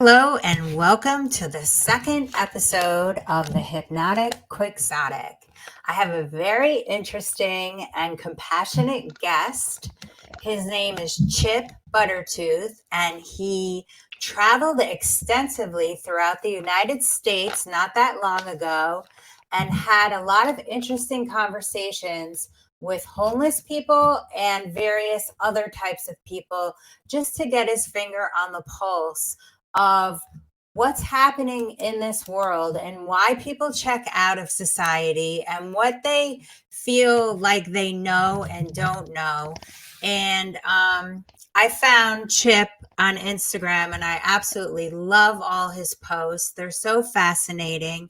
Hello, and welcome to the second episode of the Hypnotic Quixotic. I have a very interesting and compassionate guest. His name is Chip Buttertooth, and he traveled extensively throughout the United States not that long ago and had a lot of interesting conversations with homeless people and various other types of people just to get his finger on the pulse of what's happening in this world and why people check out of society and what they feel like they know and don't know. And I found Chip on Instagram and I absolutely love all his posts. They're so fascinating.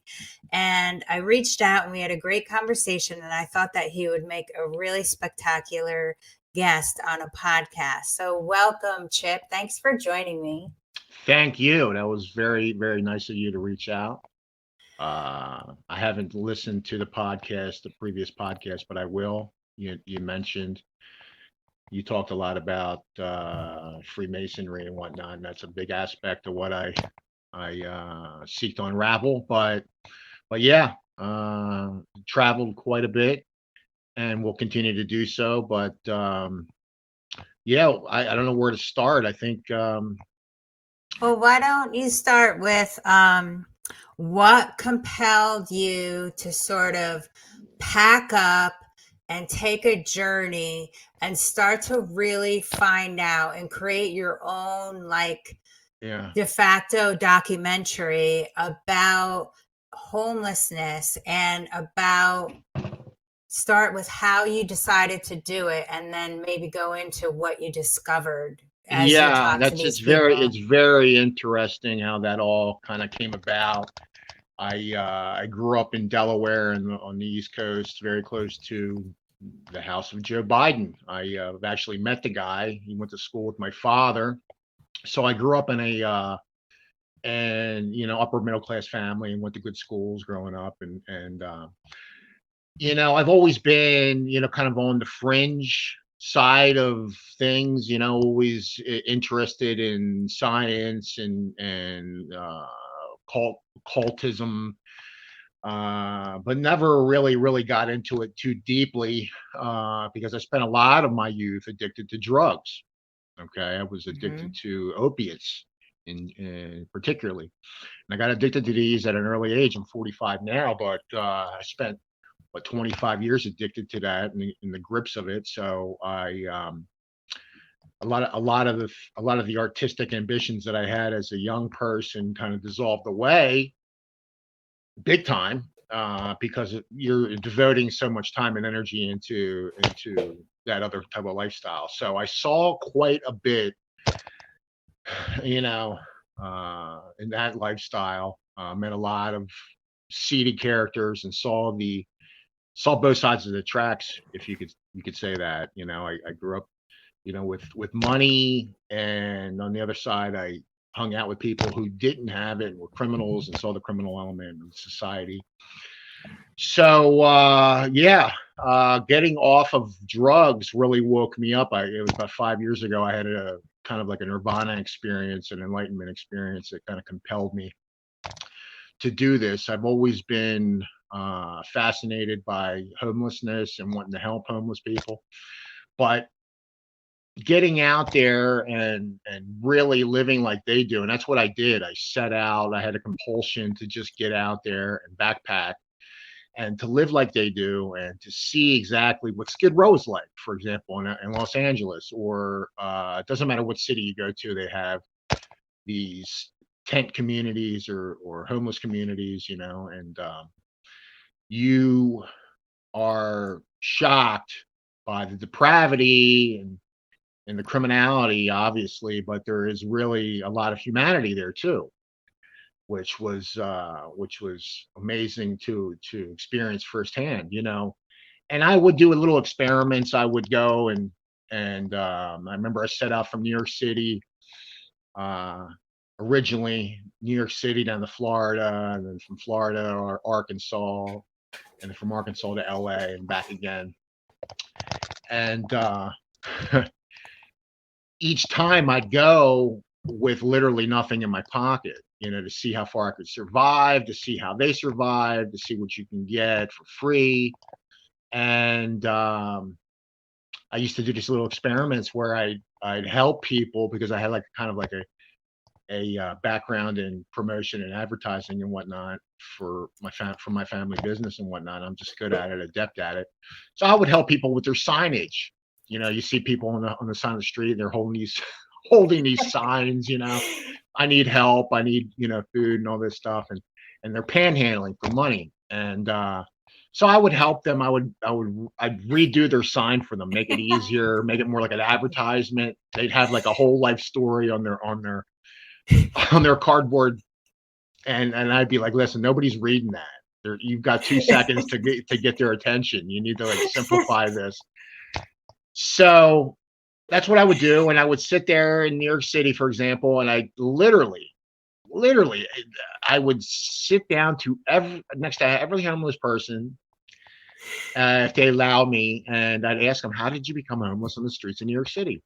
And I reached out and we had a great conversation. And I thought that he would make a really spectacular guest on a podcast. So, welcome, Chip. Thanks for joining me. Thank you. That was very, very nice of you to reach out. I haven't listened to the previous podcast, but I will. You mentioned you talked a lot about Freemasonry and whatnot, and that's a big aspect of what I seek to unravel. But yeah, traveled quite a bit, and will continue to do so. But yeah, I don't know where to start. I think Well, why don't you start with what compelled you to sort of pack up and take a journey and start to really find out and create your own, like, yeah. de facto documentary about homelessness and about start with how you decided to do it and then maybe go into what you discovered as you Yeah, talk to that's these people. it's very interesting how that all kind of came about. I grew up in Delaware and on the East Coast, very close to the house of Joe Biden. I actually met the guy. He went to school with my father, so I grew up in a and upper middle class family and went to good schools growing up and I've always been, kind of on the fringe side of things, always interested in science and cultism, but never really got into it too deeply because I spent a lot of my youth addicted to drugs. Okay, I was addicted Mhm. to opiates in particularly, and I got addicted to these at an early age. I'm 45 now, but I spent 25 years addicted to that and in the grips of it. So I a lot of the artistic ambitions that I had as a young person kind of dissolved away big time because you're devoting so much time and energy into that other type of lifestyle. So I saw quite a bit, you know, in that lifestyle. Met a lot of seedy characters and saw both sides of the tracks, if you could say that. I grew up, with money, and on the other side, I hung out with people who didn't have it and were criminals and saw the criminal element in society. So yeah, getting off of drugs really woke me up. It was about 5 years ago. I had a kind of like a nirvana experience, an enlightenment experience that kind of compelled me to do this. I've always been fascinated by homelessness and wanting to help homeless people, but getting out there and really living like they do, and that's what I did. I set out. I had a compulsion to just get out there and backpack and to live like they do and to see exactly what Skid Row is like, for example, in Los Angeles, or it doesn't matter what city you go to, they have these tent communities or homeless communities, and you are shocked by the depravity and the criminality, obviously, but there is really a lot of humanity there too, which was amazing to experience firsthand. And I would do a little experiments. I would go and I remember I set out from New York City, uh, originally New York City down to Florida, and then from Florida or Arkansas, and then from Arkansas to LA and back again. And each time I'd go, with literally nothing in my pocket, to see how far I could survive, to see how they survive, to see what you can get for free. And I used to do these little experiments where I'd help people because I had like kind of like a background in promotion and advertising and whatnot for my family business and whatnot. I'm just good at it, adept at it. So I would help people with their signage. You see people on the side of the street, and they're holding these holding these signs. I need help. I need food and all this stuff, and they're panhandling for money. And so I would help them. I'd redo their sign for them, make it easier, make it more like an advertisement. They'd have like a whole life story on their cardboard, and I'd be like, listen, nobody's reading that. You've got 2 seconds to get their attention. You need to like simplify this. So that's what I would do, and I would sit there in New York City, for example, and I literally, I would sit down to next to every homeless person, if they allow me, and I'd ask them, how did you become homeless on the streets of New York City?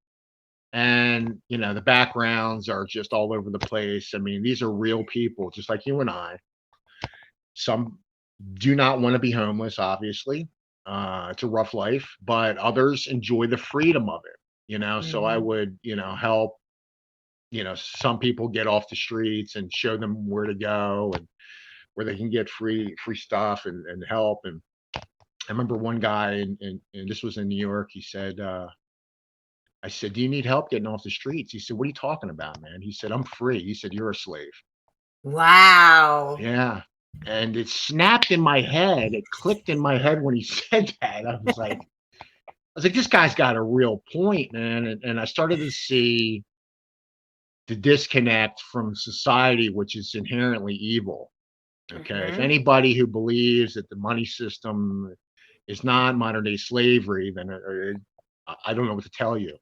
And the backgrounds are just all over the place. I mean, these are real people just like you and I. Some do not want to be homeless, obviously. It's a rough life, but others enjoy the freedom of it. So I would help some people get off the streets and show them where to go and where they can get free stuff and help. And I remember one guy, and this was in New York, he said, I said, do you need help getting off the streets? He said, what are you talking about, man? He said, I'm free. He said, you're a slave. Wow. Yeah. And it snapped in my head. It clicked in my head when he said that. I was like, this guy's got a real point, man. And I started to see the disconnect from society, which is inherently evil. Okay. If anybody who believes that the money system is not modern day slavery, then I don't know what to tell you.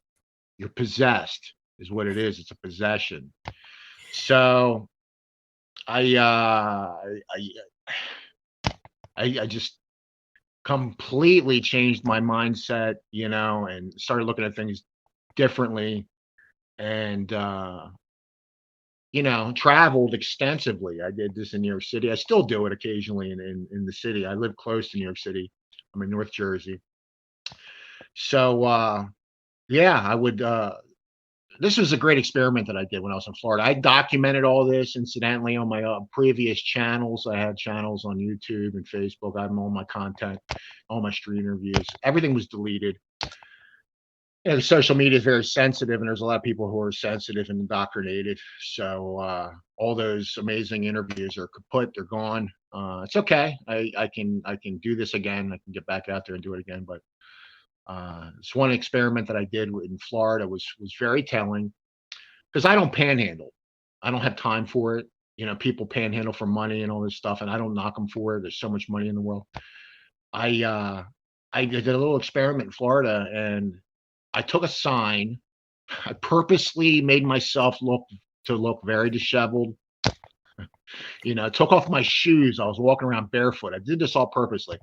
You're possessed is what it is. It's a possession. So I just completely changed my mindset, and started looking at things differently, and traveled extensively. I did this in New York City. I still do it occasionally in the city. I live close to New York City. I'm in North Jersey. So yeah, I would this was a great experiment that I did when I was in Florida. I documented all this incidentally on my previous channels. I had channels on YouTube and Facebook. I had all my content, all my street interviews. Everything was deleted. Social media is very sensitive, and there's a lot of people who are sensitive and indoctrinated. So all those amazing interviews are kaput. They're gone. It's okay. I can do this again. I can get back out there and do it again. But this one experiment that I did in Florida was very telling, because I don't panhandle. I don't have time for it. People panhandle for money and all this stuff, and I don't knock them for it. There's so much money in the world. I did a little experiment in Florida, and I took a sign. I purposely made myself look very disheveled. Took off my shoes. I was walking around barefoot. I did this all purposely,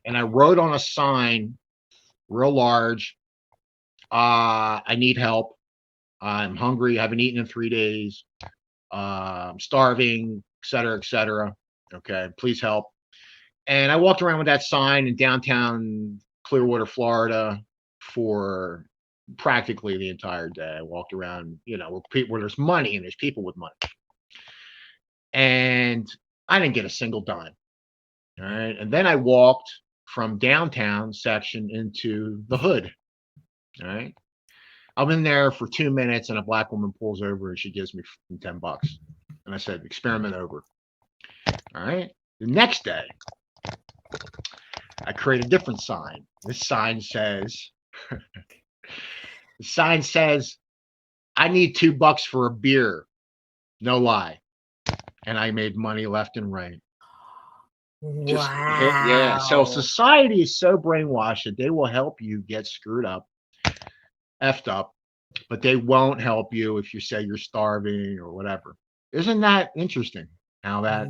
and I wrote on a sign, real large, I need help. I'm hungry. I haven't eaten in 3 days. I'm starving, et cetera, et cetera. Okay, please help. And I walked around with that sign in downtown Clearwater, Florida, for practically the entire day. I walked around, where there's money and there's people with money. And I didn't get a single dime. All right. And then I walked from downtown section into the hood. All right. I'm in there for 2 minutes, and a black woman pulls over and she gives me $10. And I said, experiment over. All right. The next day, I create a different sign. This sign says, I need $2 for a beer. No lie. And I made money left and right. Wow. Yeah. So society is so brainwashed that they will help you get screwed up, effed up, but they won't help you if you say you're starving or whatever. Isn't that interesting? How that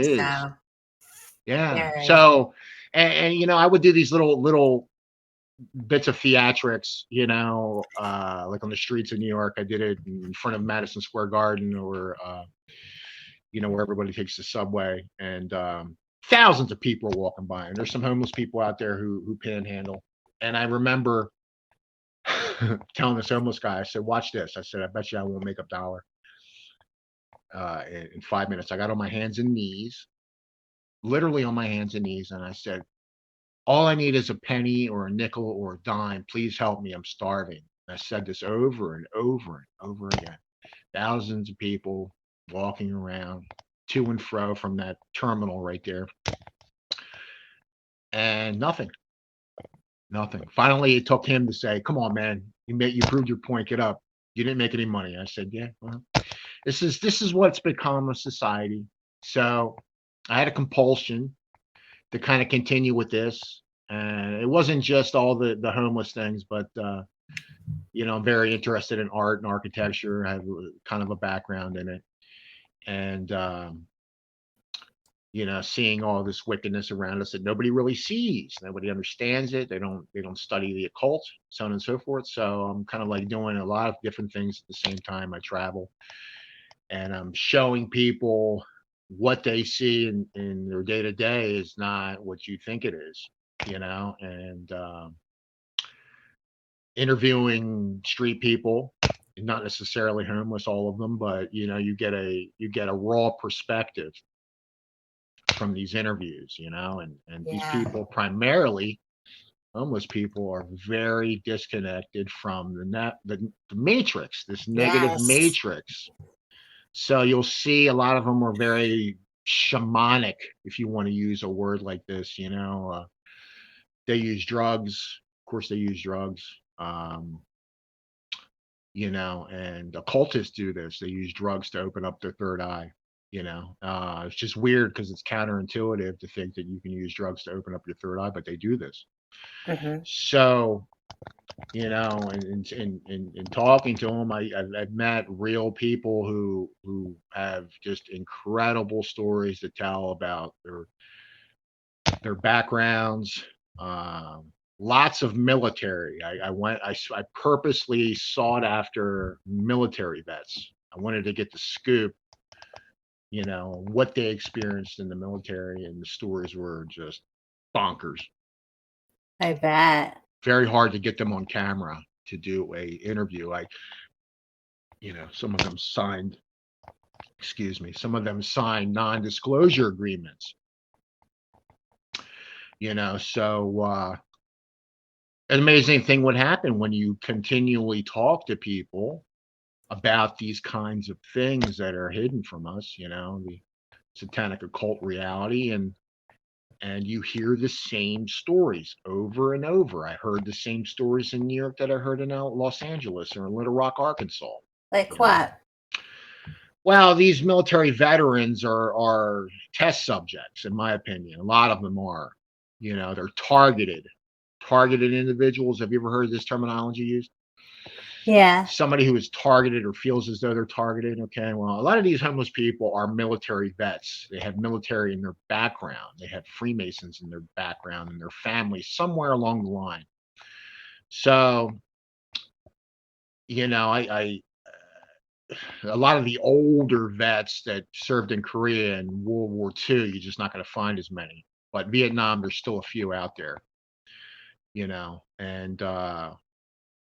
is? So. Yeah. So, and I would do these little bits of theatrics, like on the streets of New York. I did it in front of Madison Square Garden, or where everybody takes the subway, and thousands of people are walking by, and there's some homeless people out there who panhandle. And I remember telling this homeless guy, I said, "Watch this." I said, "I bet you I won't make a dollar in 5 minutes." I got on my hands and knees, literally on my hands and knees, and I said, "All I need is a penny or a nickel or a dime. Please help me. I'm starving." And I said this over and over and over again. Thousands of people walking around to and fro from that terminal right there, and nothing, nothing. Finally, it took him to say, "Come on, man, you proved your point. Get up. You didn't make any money." I said, "Yeah, well, this is what's become of society." So I had a compulsion to kind of continue with this. And it wasn't just all the homeless things, but I'm very interested in art and architecture. I have kind of a background in it, and seeing all this wickedness around us that nobody really sees, nobody understands it. They don't study the occult, so on and so forth. So I'm kind of like doing a lot of different things at the same time. I travel, and I'm showing people what they see in their day to day is not what you think it is, and interviewing street people, not necessarily homeless, all of them, but you get a raw perspective from these interviews, and these Yeah. people, primarily homeless people, are very disconnected from the matrix, this negative Yes. matrix. So you'll see a lot of them are very shamanic, if you want to use a word like this. They use drugs. Of course, they use drugs. Um, and occultists do this. They use drugs to open up their third eye. It's just weird because it's counterintuitive to think that you can use drugs to open up your third eye, but they do this. Hmm. So, in talking to them, I've met real people who have just incredible stories to tell about their backgrounds. Lots of military. I purposely sought after military vets. I wanted to get the scoop, what they experienced in the military, and the stories were just bonkers. I bet. Very hard to get them on camera to do a interview. Some of them signed, some of them signed non-disclosure agreements. So an amazing thing would happen when you continually talk to people about these kinds of things that are hidden from us, the satanic occult reality, and you hear the same stories over and over. I heard the same stories in New York that I heard in Los Angeles or in Little Rock, Arkansas. Like You know, what? well, these military veterans are test subjects, in my opinion. A lot of them are. They're targeted individuals. Have you ever heard this terminology used? Yeah. Somebody who is targeted or feels as though they're targeted. Okay, well, a lot of these homeless people are military vets. They have military in their background. They have Freemasons in their background and their families somewhere along the line. So, I a lot of the older vets that served in Korea and World War II, you're just not going to find as many. But Vietnam, there's still a few out there. And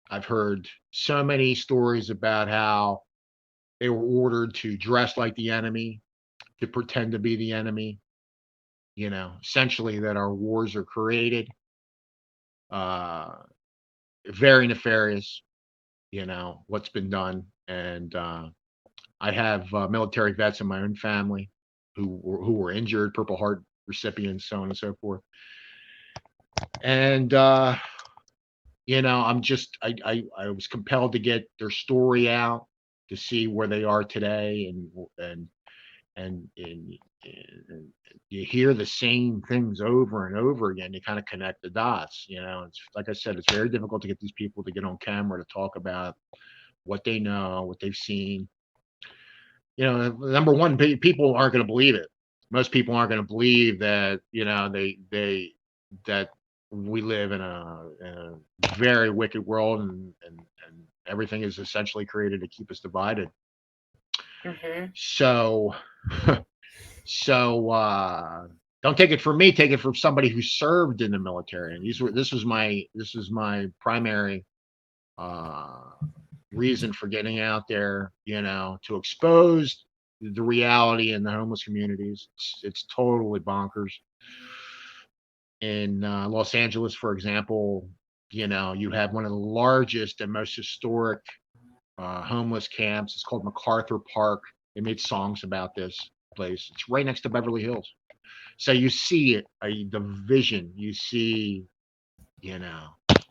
I've heard so many stories about how they were ordered to dress like the enemy, to pretend to be the enemy, essentially that our wars are created. Uh, Very nefarious, what's been done. And I have military vets in my own family who were injured, Purple Heart recipients, so on and so forth. And I was compelled to get their story out to see where they are today, and you hear the same things over and over again. You kind of connect the dots. It's like I said, it's very difficult to get these people to get on camera to talk about what they know, what they've seen. Number one, people aren't going to believe it. Most people aren't going to believe that, that we live in a very wicked world, and everything is essentially created to keep us divided. Hmm. So, so don't take it from me. Take it from somebody who served in the military. And this is my primary uh, reason for getting out there. To expose the reality in the homeless communities. It's totally bonkers. In Los Angeles, for example, you have one of the largest and most historic homeless camps. It's called MacArthur Park. They made songs about this place. It's right next to Beverly Hills. So you see it, the vision. You see, you know,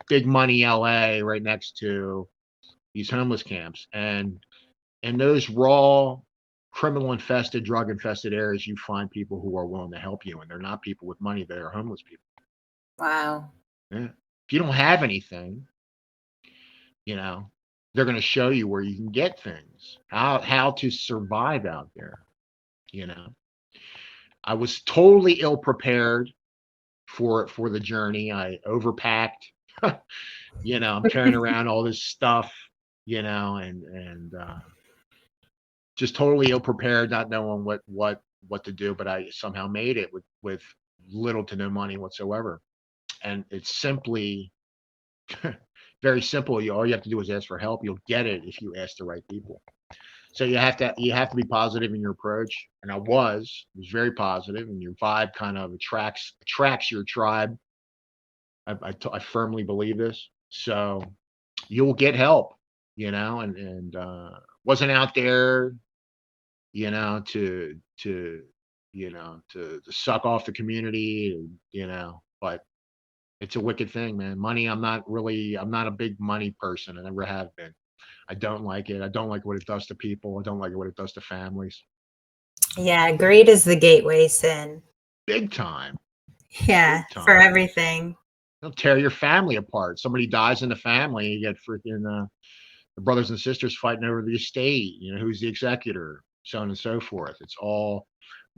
big money LA right next to these homeless camps. And in those raw, criminal infested, drug infested areas, you find people who are willing to help you. And they're not people with money, they're homeless people. Wow. Yeah. If you don't have anything, you know, they're going to show you where you can get things, how to survive out there. You know, I was totally ill prepared for the journey. I overpacked. I'm carrying around all this stuff, and just totally ill prepared, not knowing what to do. But I somehow made it with little to no money whatsoever. And it's simply very simple. All you have to do is ask for help. You'll get it if you ask the right people. So you have to be positive in your approach, and I was very positive, and your vibe kind of attracts your tribe. I firmly believe this. So you'll get help, and wasn't out there, to suck off the community, but it's a wicked thing, man. Money, I'm not a big money person. I never have been. I don't like it. I don't like what it does to people. I don't like what it does to families. Yeah, greed is the gateway sin. Big time. Yeah, Big for time. everything. They'll tear your family apart. Somebody dies in the family, you get freaking the brothers and sisters fighting over the estate, who's the executor, so on and so forth. It's all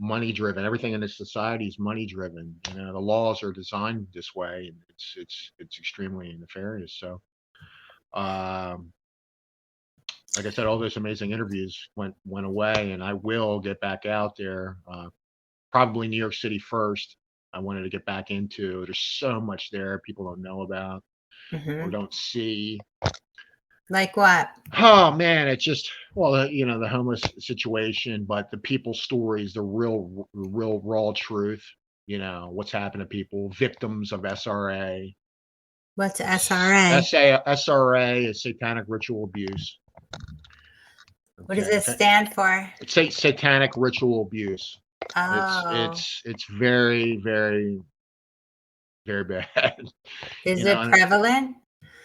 money driven. Everything in this society is money driven. The laws are designed this way, and it's extremely nefarious. So um like I said, all those amazing interviews went away, and I will get back out there. Probably New York City first. I wanted to get back into. There's so much there people don't know about or Hmm. don't see. Like what? Oh man, it's just the homeless situation, but the people stories, the real raw truth. What's happened to people, victims of SRA. What's SRA? SRA is satanic ritual abuse. What does Okay, it stand for? it's satanic ritual abuse. It's Oh, it's it's very, very, very bad. is it And prevalent?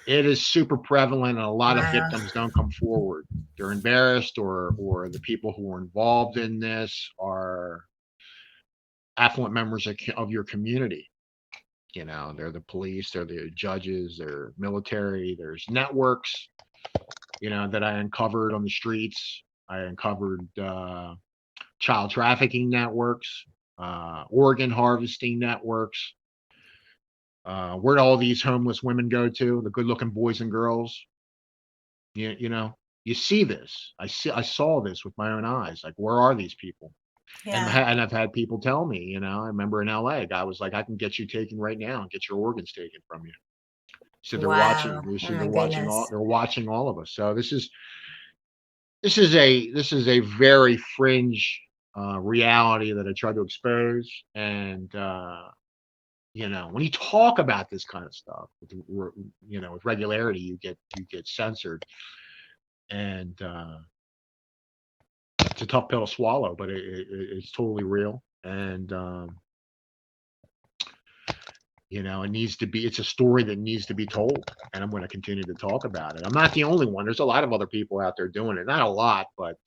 it is super prevalent, and a lot of Wow. victims don't come forward. They're embarrassed, or the people who are involved in this are affluent members of your community. They're the police, they're the judges, they're military. There's networks, that I uncovered on the streets. I uncovered child trafficking networks, organ harvesting networks. Where do all these homeless women go to? The good-looking boys and girls. You know, you see this. I saw this with my own eyes. Like, where are these people? And Yeah. I've had people tell me. I remember in LA, a guy was like, "I can get you taken right now and get your organs taken from you." So they're watching. Wow. They Oh said my all. goodness. They're watching all of us. So this is a very fringe reality that I try to expose. And when you talk about this kind of stuff, with regularity, you get censored, and it's a tough pill to swallow, but it's totally real. And it needs to be. It's a story that needs to be told, and I'm going to continue to talk about it. I'm not the only one. There's a lot of other people out there doing it. Not a lot, but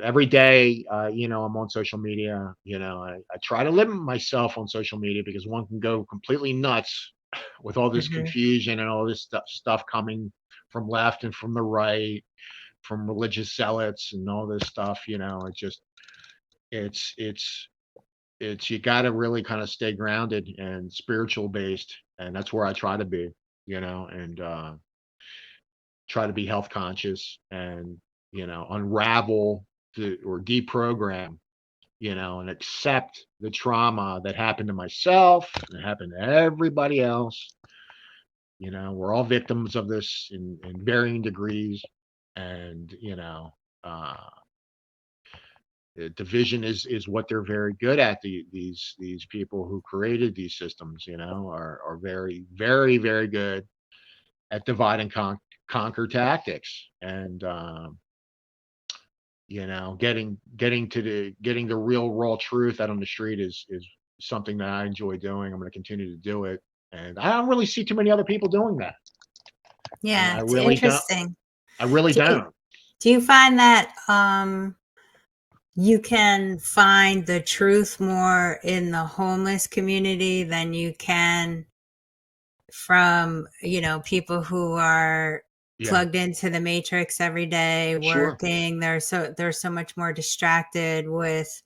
every day, I'm on social media. I try to limit myself on social media because one can go completely nuts with all this Hmm. confusion and all this stuff coming from left and from the right, from religious zealots and all this stuff. It's it's you got to really kind of stay grounded and spiritual based, and that's where I try to be, and try to be health conscious and unravel or deprogram, and accept the trauma that happened to myself and happened to everybody else. We're all victims of this in varying degrees, and uh, division is what they're very good at. These people who created these systems, are very, very, very good at divide and conquer tactics, and getting the real raw truth out on the street is something that I enjoy doing. I'm going to continue to do it, and I don't really see too many other people doing that. I Yeah, it's really don't. interesting. I really Do you, don't. do you find that you can find the truth more in the homeless community than you can from, people who are Yeah, plugged into the matrix every day sure. working? They're so much more distracted with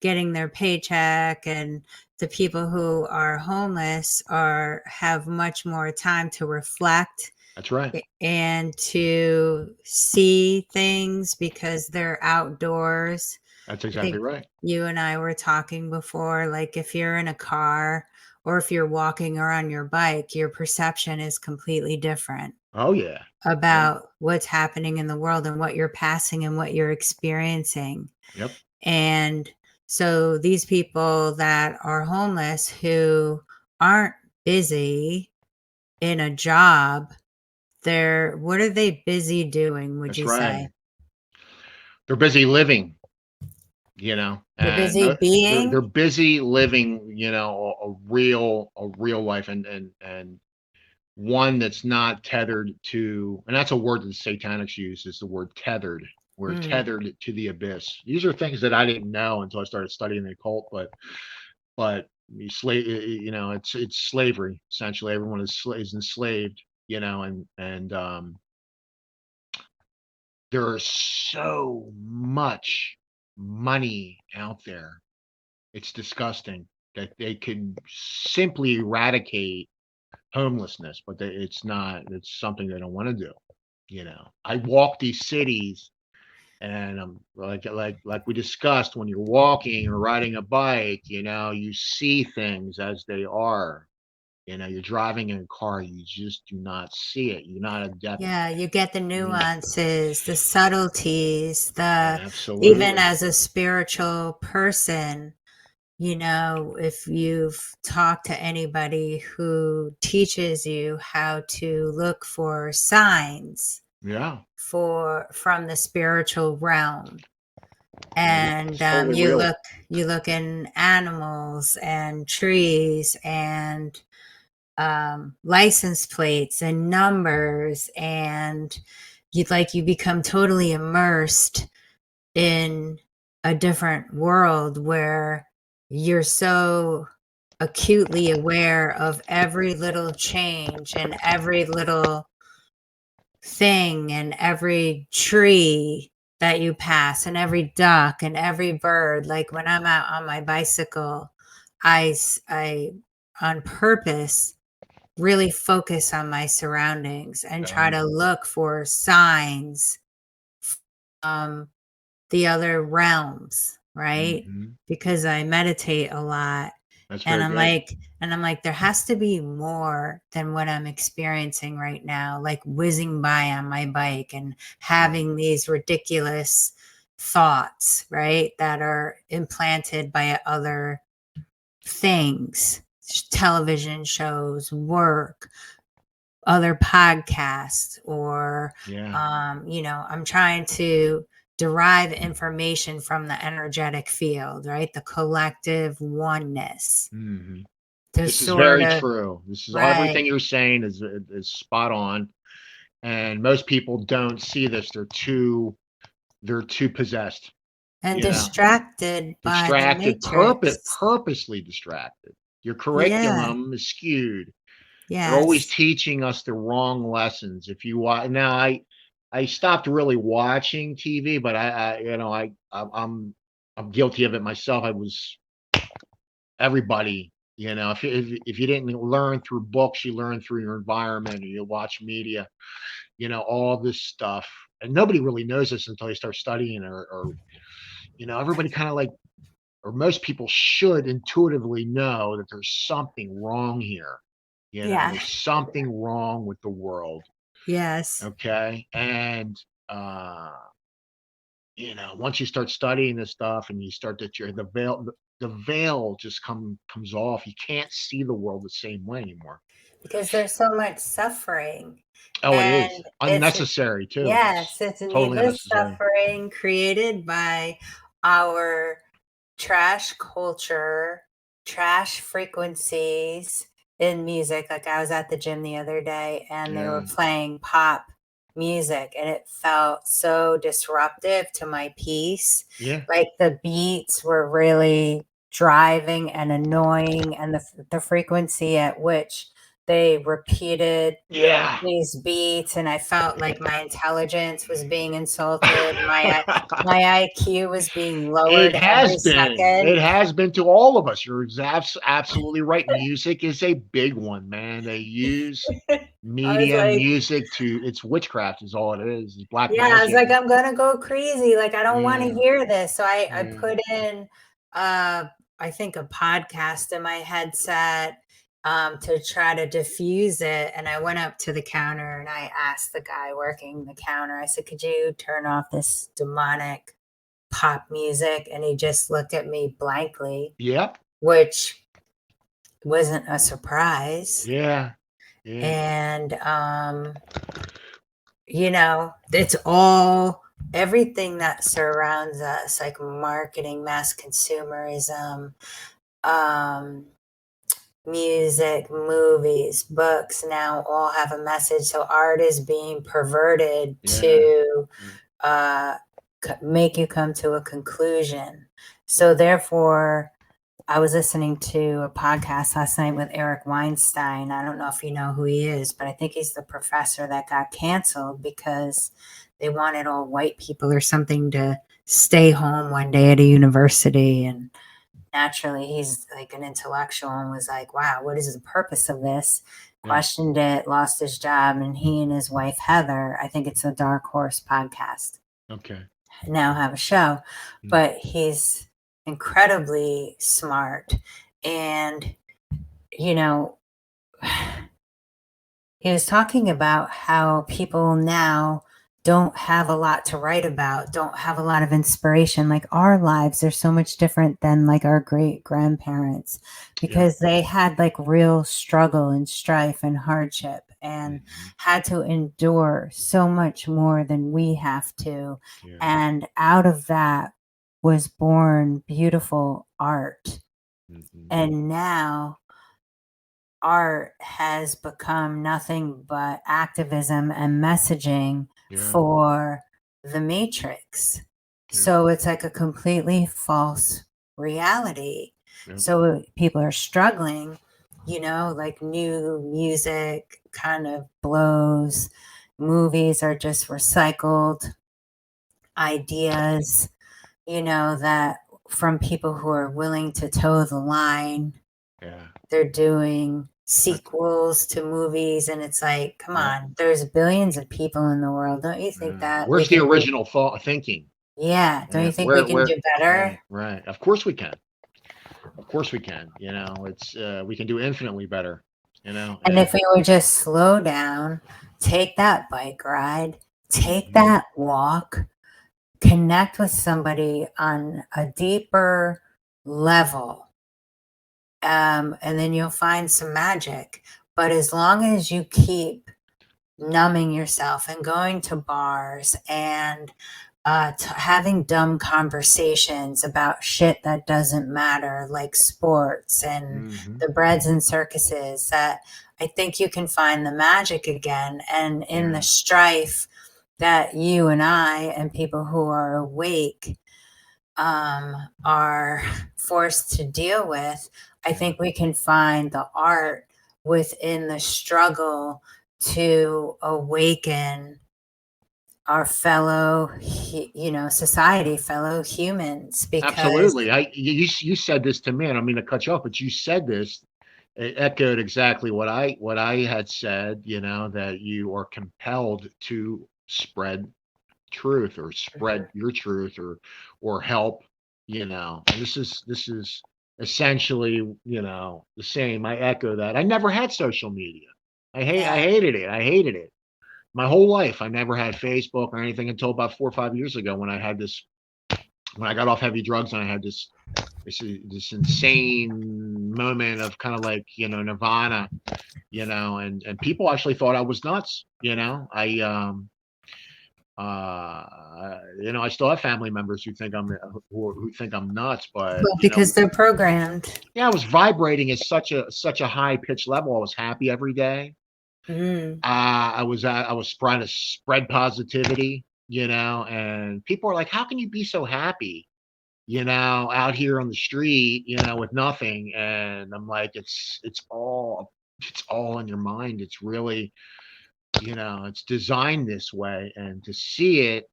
getting their paycheck, and the people who are homeless have much more time to reflect That's right. and to see things because they're outdoors. That's I exactly think right. you and I were talking before, like if you're in a car or if you're walking or on your bike, your perception is completely different Oh yeah. Yeah. about what's happening in the world and what you're passing and what you're experiencing. Yep. And so these people that are homeless who aren't busy in a job, what are they busy doing, would That's you right. say? They're busy living, They're and busy they're being? busy living, a real life, and one that's not tethered to, and that's a word that the satanics use, is the word tethered. We're Mm, tethered to the abyss. These are things that I didn't know until I started studying the occult, but it's slavery essentially. Everyone is enslaved, and there is so much money out there. It's disgusting that they can simply eradicate homelessness, but it's not. It's something they don't want to do. I walk these cities, and I'm like we discussed. When you're walking or riding a bike, you see things as they are. You're driving in a car, you just do not see it. You're not adept. yeah, you get the Mm, nuances, the subtleties, the even absolutely. as a spiritual person, if you've talked to anybody who teaches you how to look for signs Yeah, from the spiritual realm, and it's totally you real. look in animals and trees and license plates and numbers, and you become totally immersed in a different world where you're so acutely aware of every little change and every little thing and every tree that you pass and every duck and every bird. Like when I'm out on my bicycle, I on purpose really focus on my surroundings and try Um, to look for signs from the other realms, right? mhm. Because I meditate a lot, That's and very good. I'm like, there has to be more than what I'm experiencing right now, like whizzing by on my bike and Right. having these ridiculous thoughts, right? That are implanted by other things, television shows, work, other podcasts, or Yeah. I'm trying to derive information from the energetic field, right? The collective oneness Mhm. to This is sort very of, true. This is right, everything you're saying is spot on, and most people don't see this. They're too possessed, and you know, distracted by the distracted, matrix. purposely distracted. Your Yeah. curriculum is skewed. They're always Yes. teaching us the wrong lessons. If you watch now, I stopped really watching TV, but I'm guilty of it myself. I was everybody, if you didn't learn through books, you learn through your environment, or you watch media, all this stuff. And nobody really knows this until they start studying, or everybody kind of like, or most people should intuitively know that there's something wrong here. Yeah. There's something wrong with the world. Yes. Okay. And, once you start studying this stuff and you start that you're the veil just comes off. You can't see the world the same way anymore. Because there's so much suffering. Oh, it is And it's unnecessary too. yes, It's it's totally needless unnecessary. suffering created by our trash culture, trash frequencies in music. Like I was at the gym the other day and they were Yeah. playing pop music and it felt so disruptive to my peace. Yeah. Like the beats were really driving and annoying, and the frequency at which they repeated Yeah. these beats, and I felt like my intelligence was being insulted. My IQ was being It lowered has every been. second. It has been to all of us. You're absolutely right. Music is a big one, man. They use I was media, like, music to it's witchcraft is all it is. It's black yeah, I was magic. like, I'm gonna go crazy. Like, I don't want to Yeah. hear this. So I Yeah. put in I think a podcast in my headset to try to diffuse it. And I went up to the counter and I asked the guy working the counter, I said, could you turn off this demonic pop music? And he just looked at me blankly, Yep. which wasn't a surprise. Yeah. Yeah. And it's all everything that surrounds us, like marketing, mass consumerism, um, music, movies, books now all have a message. So art is being perverted Yeah. to uh, make you come to a conclusion. So therefore, I was listening to a podcast last night with Eric Weinstein. I don't know if you know who he is, but I think he's the professor that got canceled because they wanted all white people or something to stay home one day at a university. And naturally, he's like an intellectual and was like, wow, what is the purpose of this? Yeah. Questioned it, lost his job. And he and his wife, Heather, I think it's a Dark Horse podcast, Okay. now have a show, Mm. but he's incredibly smart. And, you know, he was talking about how people now don't have a lot to write about, don't have a lot of inspiration. Like our lives are so much different than like our great grandparents because they had like real struggle and strife and hardship and had to endure so much more than we have to. Yeah. And out of that was born beautiful art. And now art has become nothing but activism and messaging for the matrix. So it's like a completely false reality. So people are struggling, like new music kind of blows. Movies are just recycled ideas, that from people who are willing to toe the line. Yeah. They're doing sequels to movies, and it's like, come on, there's billions of people in the world. Don't you think that we Where's the can do? original thought thinking? Yeah, don't you think we Where can do better? right. Of course we can. Of course we can. It's we can do infinitely better, And if we would just slow down, take that bike ride, take that walk, connect with somebody on a deeper level, and then you'll find some magic. But as long as you keep numbing yourself and going to bars and having dumb conversations about shit that doesn't matter, like sports and the breads and circuses, that I think you can find the magic again. And in the strife that you and I and people who are awake are forced to deal with, I think we can find the art within the struggle to awaken our fellow, society, fellow humans, because Absolutely. You said this to me, and I don't mean to cut you off, but you said this. It echoed exactly what I had said. That you are compelled to spread truth, or spread your truth, or help. And this is essentially the same. I echo that. I never had social media. I yeah, hated it. I hated it. My whole life, I never had Facebook or anything until about 4 or 5 years ago, when I got off heavy drugs, and I had this insane moment of kind of like nirvana, and people actually thought I was nuts. I still have family members who think I'm nuts, but well, because they're programmed. yeah, I was vibrating at such a high pitched level. I was happy every day. Mm, I was trying to spread positivity, and people are like, "How can you be so happy?" Out here on the street, with nothing. And I'm like, it's all in your mind. It's really, it's designed this way. And to see it,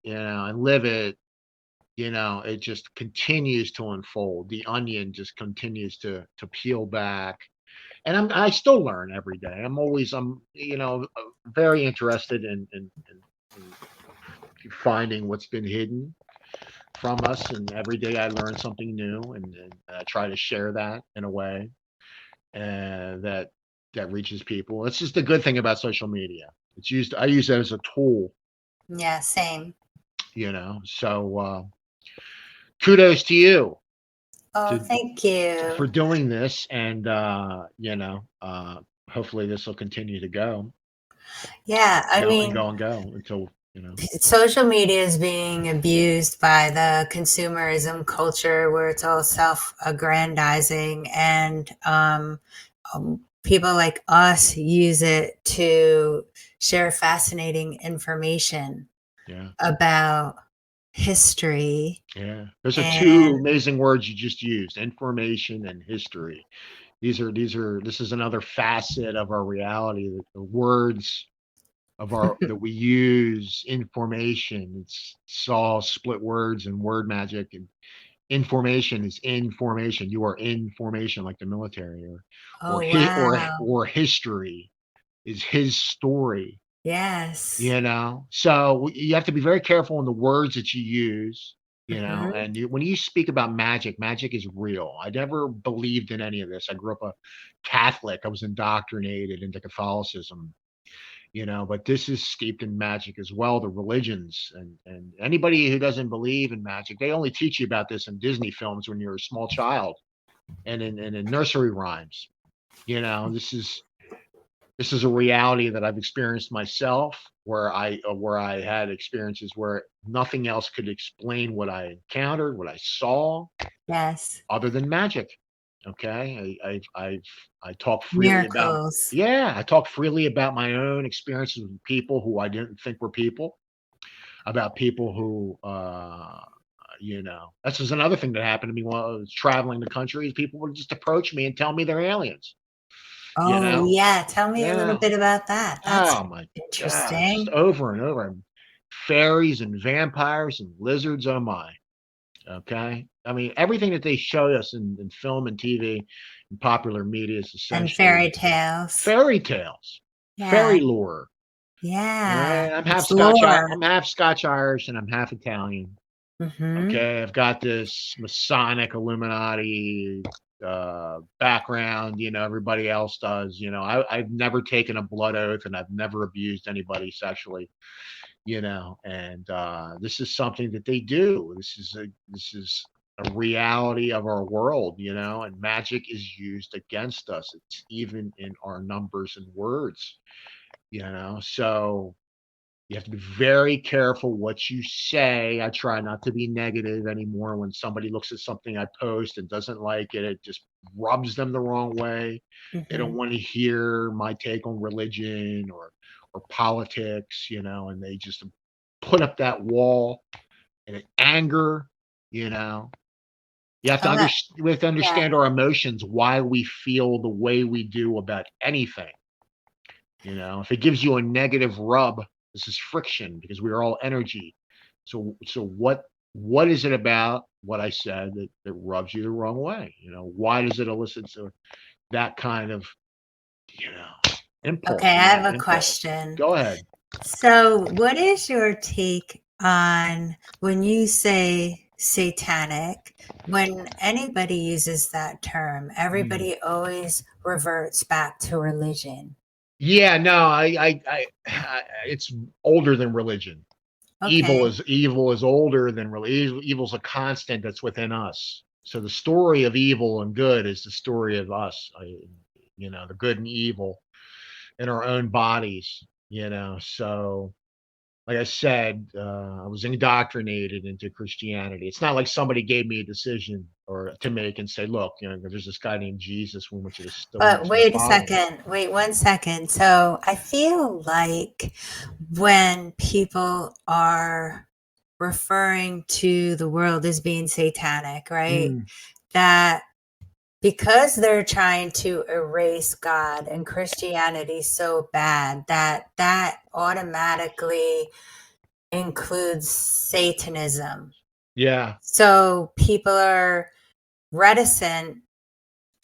and live it, it just continues to unfold. The onion just continues to peel back. And I still learn every day. I'm very interested in finding what's been hidden from us, and every day I learn something new, and I try to share that in a way that reaches people. It's just a good thing about social media. I use it as a tool, yeah, same. So kudos to you Oh, to thank you. for doing this, and hopefully this will continue to Yeah, I go and mean, go and go until. social media is being abused by the consumerism culture where it's all self-aggrandizing, and people like us use it to share fascinating information Yeah. about history. Yeah. Those are two And amazing words you just used: information and history. This is another facet of our reality, that the words that we use. Information, it's all split words and word magic. And information is information. You are information, like the military. Or oh, hit wow. or history is his story. Yes. So you have to be very careful in the words that you use. Hmm. And when you speak about magic, magic is real. I never believed in any of this. I grew up a Catholic. I was indoctrinated into Catholicism. But this is steeped in magic as well. The religions, and anybody who doesn't believe in magic, they only teach you about this in Disney films when you're a small child, and in nursery rhymes. This is a reality that I've experienced myself, where I had experiences where nothing else could explain what I encountered, what I saw, Yes. other than magic. Okay, I talk freely about. Miracles. Yeah, I talk freely about my own experiences with people who I didn't think were people, about people who, this was another thing that happened to me while I was traveling the country. People would just approach me and tell me they're aliens. You Oh, know, yeah. Tell me a little yeah. bit about that. That's Oh my God, just interesting. over and over. Fairies and vampires and lizards, oh my. Okay. I mean, everything that they show us in film and TV and popular media is And fairy essentially tales. fairy tales, Yeah. fairy lore. All Yeah. right. It's lore. I'm half Scotch Irish, and I'm half Italian. Hmm. Okay. I've got this Masonic Illuminati background, everybody else does. I've never taken a blood oath, and I've never abused anybody sexually. And this is something that they do. This is a reality of our world. And magic is used against us. It's even in our numbers and words. So you have to be very careful what you say. I try not to be negative anymore. When somebody looks at something I post and doesn't like it, it just rubs them the wrong way. They don't Hmm. want to hear my take on religion or politics, and they just put up that wall, and anger. You know, Oh, that, we have to yeah. understand our emotions, why we feel the way we do about anything. If it gives you a negative rub, this is friction because we are all energy. So what is it about what I said that rubs you the wrong way? Why does it elicit that kind of you know Okay, impulse I in that have a impulse? question. Go ahead. So, what is your take on when you say satanic? When anybody uses that term, Mm. everybody always reverts back to religion. Yeah, no, it's older than religion. Evil Okay. is evil is older than religion. Evil's a constant that's within us. So the story of evil and good is the story of us. The good and evil in our own bodies. So like I said, I was indoctrinated into Christianity. It's not like somebody gave me a decision or to make and say, look, there's this guy named Jesus. We But want you to wait a follow him. second. Wait 1 second. So, I feel like when people are referring to the world as being satanic, right? Mm, That because they're trying to erase God and Christianity so bad that automatically includes Satanism. yeah, So people are reticent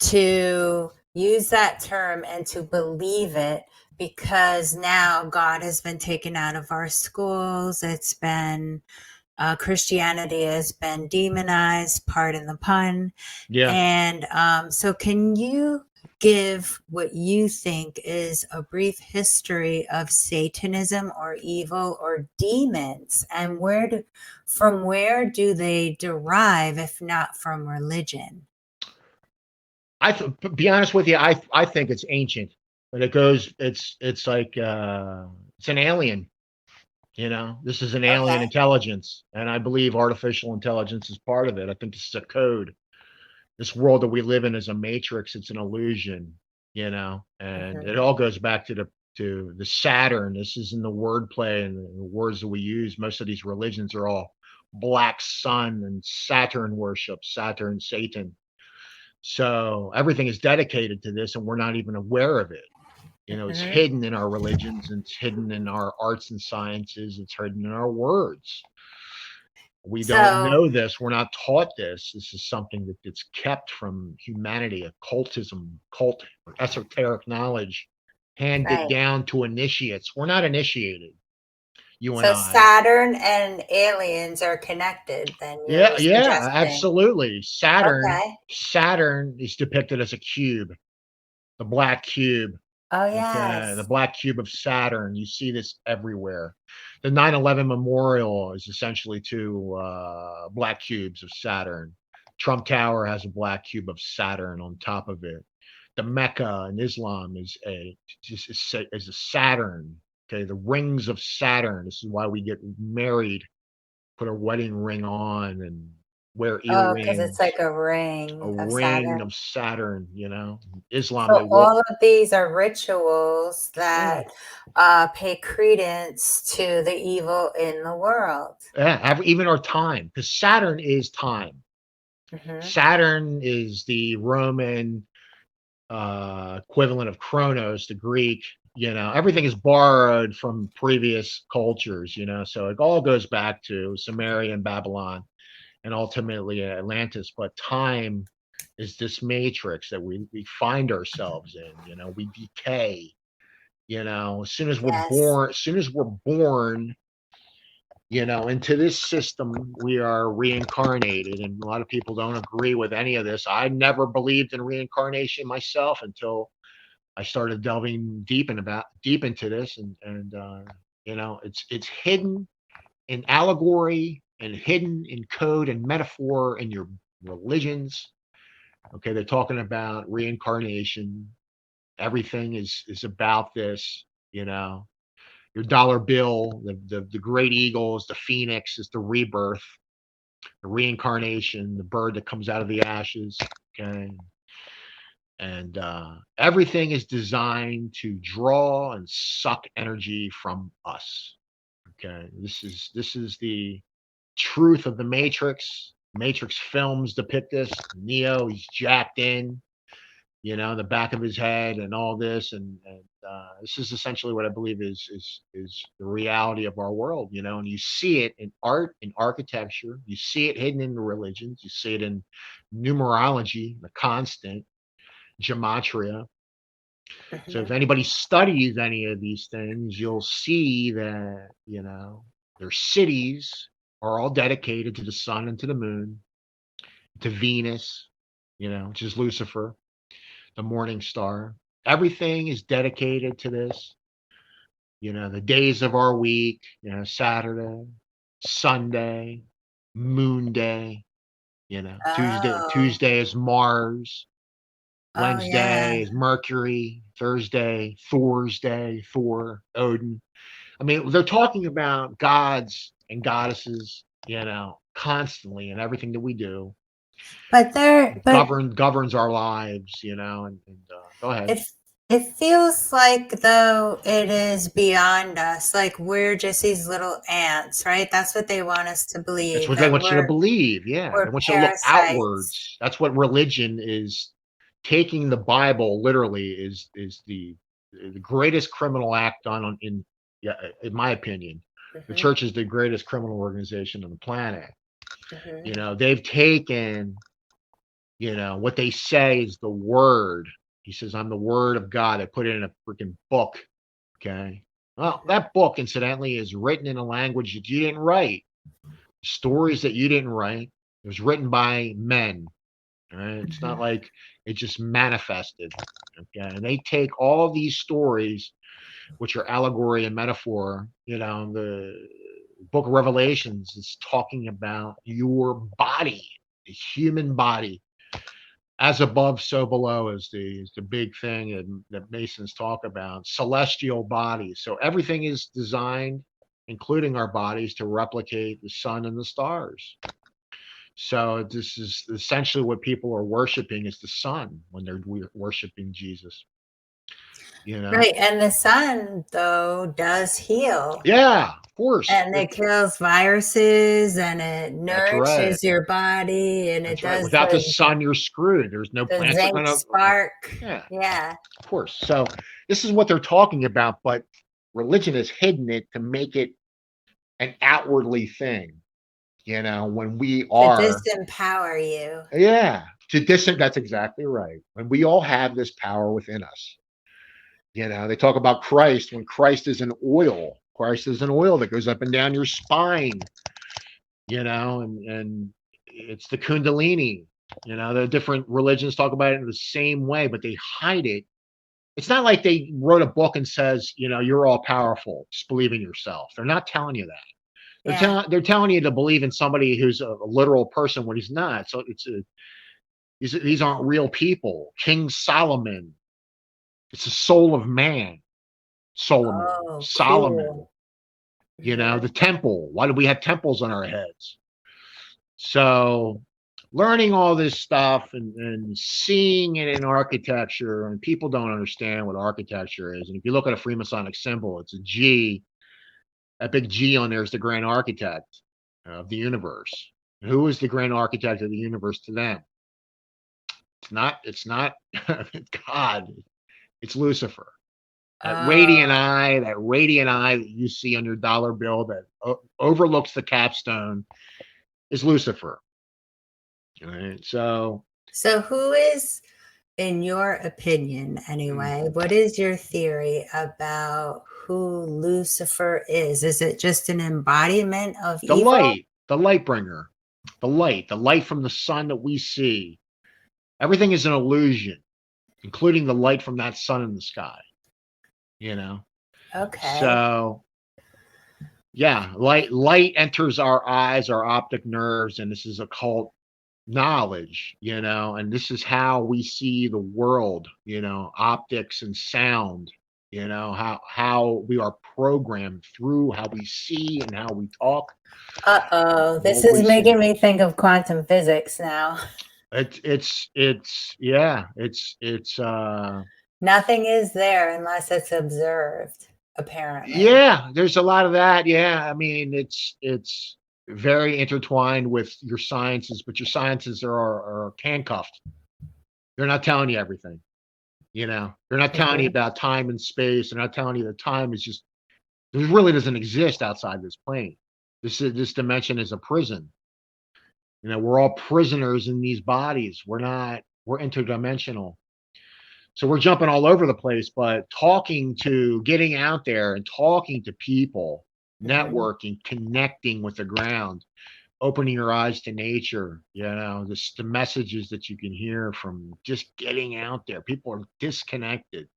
to use that term and to believe it because now God has been taken out of our schools. It's been Christianity has been demonized, pardon the pun. yeah. And so, can you give what you think is a brief history of Satanism or evil or demons, and from where do they derive, if not from religion? To be honest with you, I think it's ancient, but it's like it's an alien. This is an alien Okay. intelligence, and I believe artificial intelligence is part of it. I think this is a code. This world that we live in is a matrix. It's an illusion, and it Mhm. all goes back to the Saturn. This is in the wordplay and the words that we use. Most of these religions are all black sun and Saturn worship, Saturn, Satan. So everything is dedicated to this, and we're not even aware of it. It's Mhm. hidden in our religions, and it's hidden in our arts and sciences, it's hidden in our words. We don't So, know this. We're not taught this. This is something that's kept from humanity, occultism, cult, or esoteric knowledge handed right. down to initiates. We're not initiated, you and So I. Saturn and aliens are connected, then Yeah, you're yeah, suggesting. absolutely. Saturn, Okay. Saturn is depicted as a cube, the black cube. Oh, Okay, the yes. black cube of Saturn, you see this everywhere. The 9/11 memorial is essentially two, black cubes of Saturn. Trump Tower has a black cube of Saturn on top of it. The Mecca in Islam is a Saturn, okay? The rings of Saturn, this is why we get married, put a wedding ring on and wear Oh, because it's earrings, like a a ring of ring Saturn. of Saturn. Islam, So they walk. all of these are rituals Yeah. that pay credence to the evil in the world. Yeah, even our time, because Saturn is time. Hmm. Saturn is the Roman equivalent of Chronos, the Greek. Everything is borrowed from previous cultures. So it all goes back to Sumeria and Babylon, and ultimately Atlantis. But time is this matrix that we find ourselves in. We decay. Yes. As soon as we're born, into this system, we are reincarnated, and a lot of people don't agree with any of this. I never believed in reincarnation myself until I started delving deep into this, and it's hidden in allegory and hidden in code and metaphor in your religions. Okay, they're talking about reincarnation. Everything is about this. You know, your dollar bill, the great eagle is the phoenix, is the rebirth, the reincarnation, the bird that comes out of the ashes. Okay. And everything is designed to draw and suck energy from us. Okay. This is the truth of the Matrix. Matrix films depict this. Neo, he's jacked in. the back of his head and all this, and this is essentially what I believe is the reality of our world, and you see it in art and architecture, you see it hidden in the religions, you see it in numerology, the constant, gematria. So if Mhm. anybody studies any of these things, you'll see that, their cities are all dedicated to the sun and to the moon, to Venus, which is Lucifer, the morning star. Everything is dedicated to this. The days of our week, Saturday, Sunday, Moon Day, Tuesday. Oh. Tuesday is Mars, Oh, yeah. Wednesday is Mercury, Thursday, Thor's day, Thor, Odin. I mean, they're talking about gods and goddesses, constantly in everything that we do. But Governs our lives, and go ahead. it it feels like though it is beyond us, like we're just these little ants, right? That's what they want us to That's believe, what they that want you to believe. Yeah, we're they want you to look parasites. outwards. That's what religion is. Taking the Bible literally is the greatest criminal act done yeah, in my opinion. The Mhm, church is the greatest criminal organization on the planet. mhm. They've taken, what they say is the word. He says, I'm the word of God. They put it in a freaking book. Okay. Well, Mhm. that book, incidentally, is written in a language that you didn't write, stories that you didn't write. It was written by men. All right. It's not Mhm. like it just manifested. Okay. And they take all these stories, which are allegory and metaphor, the book of Revelations is talking about your body, the human body. As above, so below is the big thing that Masons talk about. Celestial bodies. So everything is designed, including our bodies, to replicate the sun and the stars. So this is essentially what people are worshiping is the sun when they're worshiping Jesus. You know? Right, and the sun, though, does heal, Yeah, of course. and it kills viruses, and it That's right. nourishes your body, and it That's right. does Without the sun, you're screwed. There's no the plants are zinc gonna. spark. Yeah, Yeah, of course. So this is what they're talking about, but religion has hidden it to make it an outwardly thing. When we to are, disempower you. yeah, to distant. That's exactly right. When we all have this power within us. They talk about Christ when Christ is an oil. Christ is an oil that goes up and down your spine. And it's the Kundalini. The different religions talk about it in the same way, but they hide it. It's not like they wrote a book and says, you're all powerful. Just believe in yourself. They're not telling you that. Yeah. They're telling you to believe in somebody who's a literal person when he's not. So these aren't real people. King Solomon. It's the soul of man. Oh, Solomon. cool. Mhm. The temple. Why do we have temples on our heads? So learning all this stuff and seeing it in architecture, and people don't understand what architecture is. And if you look at a Freemasonic symbol, it's a G. That big G on there is the grand architect of the universe. Who is the grand architect of the universe to them? It's not God. It's Lucifer. Oh, That radiant eye that you see on your dollar bill that overlooks the capstone is Lucifer. All right. So, so who is, in your opinion mm, anyway, what is your theory about who Lucifer is? Is it just an embodiment of evil? the light bringer, the light from the sun that we see. Everything is an illusion, including the light from that sun in the sky. You know. Okay. So yeah, light enters our eyes, our optic nerves, and this is occult knowledge, and this is how we see the world, optics and sound, how we are programmed through how we see and how we talk, Uh-oh, this what is we see. making me think of quantum physics now. It's yeah, Nothing is there unless it's observed, apparently. yeah, there's a lot of that. Yeah, I mean, it's very intertwined with your sciences, but your sciences are handcuffed. They're not telling you everything. They're not telling you about time and space. They're not telling you that time is just, it really doesn't exist outside this plane. This dimension is a prison. We're all prisoners in these bodies. We're interdimensional. So we're jumping all over the place, but getting out there and talking to people, networking, connecting with the ground, opening your eyes to nature, the messages that you can hear from just getting out there. People are disconnected,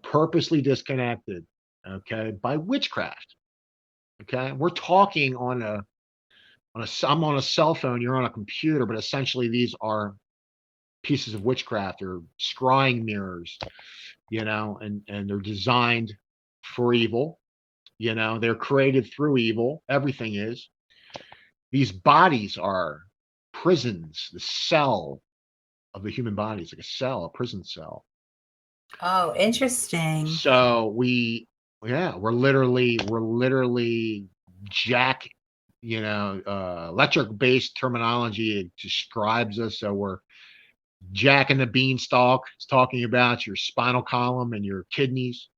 purposely disconnected, okay, by witchcraft. Okay. We're talking I'm on a cell phone, you're on a computer, but essentially these are pieces of witchcraft or scrying mirrors, and they're designed for evil. They're created through evil. Everything is. These bodies are prisons. The cell of the human body is like a cell, a prison cell. Oh, interesting. So we're literally electric based terminology describes us. So we're Jack and the Beanstalk is talking about your spinal column and your kidneys.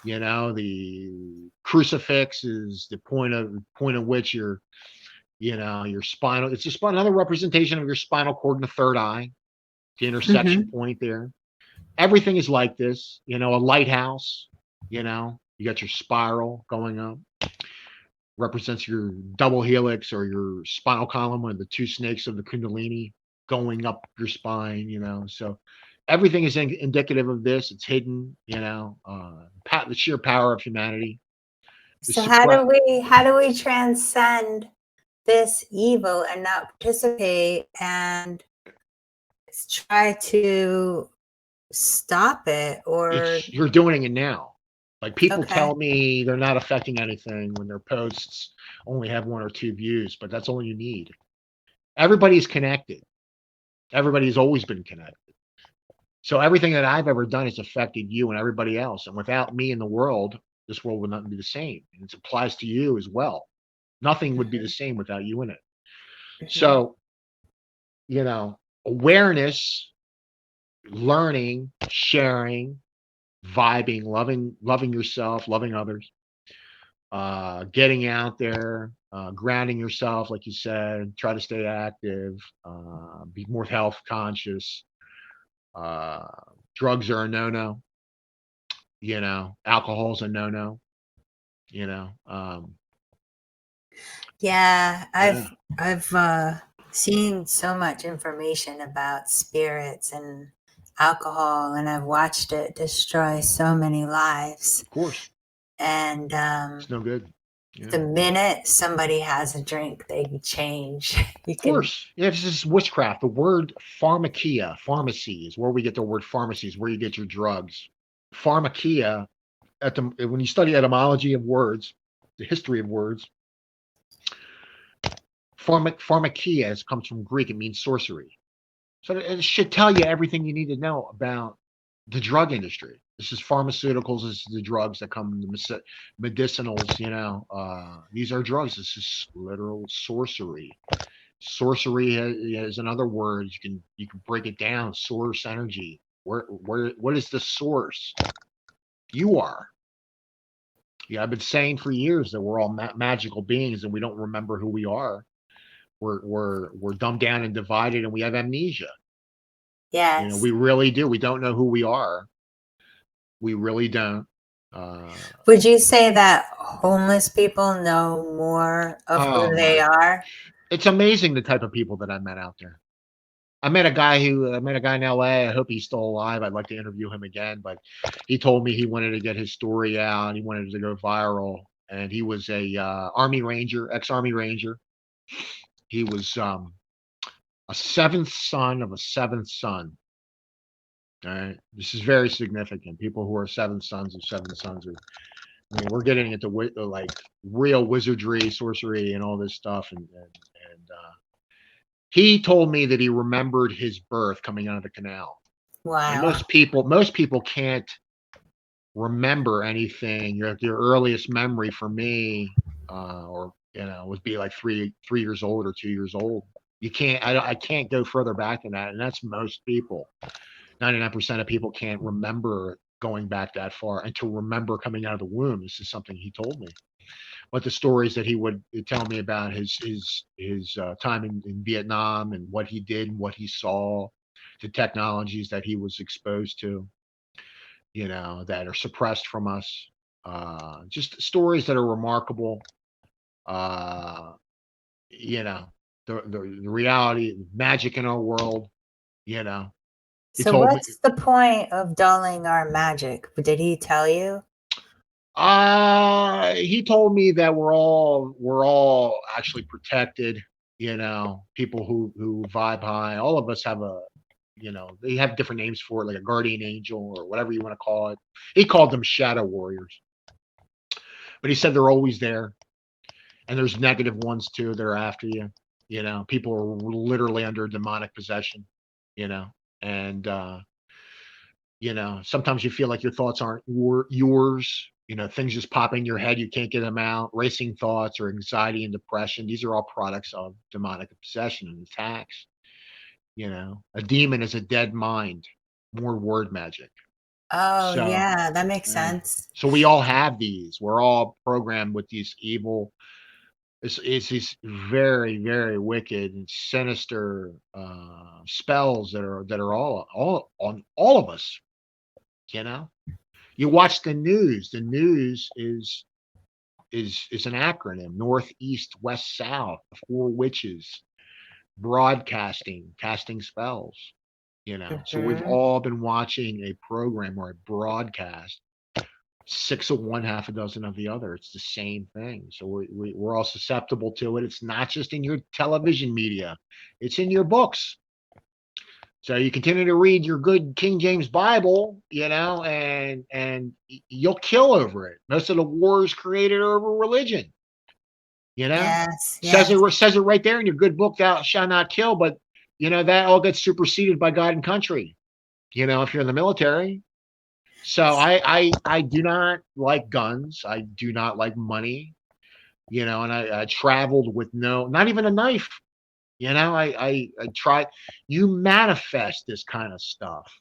The crucifix is the point of which your spinal. It's just another representation of your spinal cord and the third eye, the intersection point there. Everything is like this. A lighthouse. You got your spiral going up. Represents your double helix or your spinal column, or the two snakes of the Kundalini going up your spine, so everything is indicative of this. It's hidden, the sheer power of humanity. So how do we transcend this evil and not participate and try to stop it? Or you're doing it now. Like, people tell me they're not affecting anything when their posts only have 1 or 2 views, but that's all you need. Everybody's connected. Everybody's always been connected. So everything that I've ever done has affected you and everybody else. And without me in the world, this world would not be the same. And it applies to you as well. Nothing would be the same without you in it. So, awareness, learning, sharing, vibing, loving yourself, loving others, getting out there, grounding yourself, like you said, try to stay active, be more health conscious. Drugs are a no-no. Alcohol's a no-no. I've seen so much information about spirits and alcohol, and I've watched it destroy so many lives. Of course. And it's no good. The minute somebody has a drink, they change. Of course. This is witchcraft. The word pharmakia, pharmacy, is where we get the word pharmacy, is where you get your drugs. Pharmakia, when you study etymology of words, the history of words, pharmakia comes from Greek. It means sorcery. So it should tell you everything you need to know about the drug industry. This is pharmaceuticals. This is the drugs that come, the medicinals. These are drugs. This is literal sorcery. Sorcery is another word. You can break it down. Source energy. What is the source? You are. Yeah, I've been saying for years that we're all magical beings, and we don't remember who we are. We're dumbed down and divided, and we have amnesia. Yes. We really do. We don't know who we are. We really don't. Would you say that homeless people know more of who they are? It's amazing the type of people that I met out there. I met a guy in LA. I hope he's still alive. I'd like to interview him again, but he told me he wanted to get his story out and he wanted to go viral. And he was a Army Ranger, ex-Army Ranger. He was a seventh son of a seventh son. All right. This is very significant. People who are seventh sons of seventh sons we're getting into like real wizardry, sorcery, and all this stuff. And he told me that he remembered his birth coming out of the canal. Wow. And most people can't remember anything. Your earliest memory for me, would be like 3 years old or 2 years old. You can't. I can't go further back than that, and that's most people. 99% of people can't remember going back that far, and to remember coming out of the womb. This is something he told me. But the stories that he would tell me about his time in Vietnam and what he did and what he saw, the technologies that he was exposed to, that are suppressed from us. Just stories that are remarkable. Uh, you know, the reality, magic in our world. You know, he So told me. what's the point of dulling our magic? Did he tell you? He told me that we're all actually protected. People who vibe high. All of us have they have different names for it, like a guardian angel or whatever you want to call it. He called them shadow warriors, but he said they're always there, and there's negative ones too. They're after you. People are literally under demonic possession. You know, and sometimes you feel like your thoughts aren't yours. Things just pop in your head. You can't get them out. Racing thoughts or anxiety and depression. These are all products of demonic possession and attacks. A demon is a dead mind. More word magic. Oh, So, yeah, that makes yeah. sense. So we all have these. We're all programmed with these evil. It's these very, very wicked and sinister spells that are all on all of us. You know. You watch the news. The news is an acronym: North, East, West, South. The four witches broadcasting, casting spells. So we've Mhm. all been watching a program or a broadcast. Six of one, half a dozen of the other. It's the same thing. So we're all susceptible to it. It's not just in your television media; it's in your books. So you continue to read your good King James Bible, and you'll kill over it. Most of the wars created over religion. Yes, Says yes. it right there in your good book, thou shalt not kill. But that all gets superseded by God and country. If you're in the military. So I do not like guns. I do not like money. And I traveled with not even a knife. I try. You manifest this kind of stuff.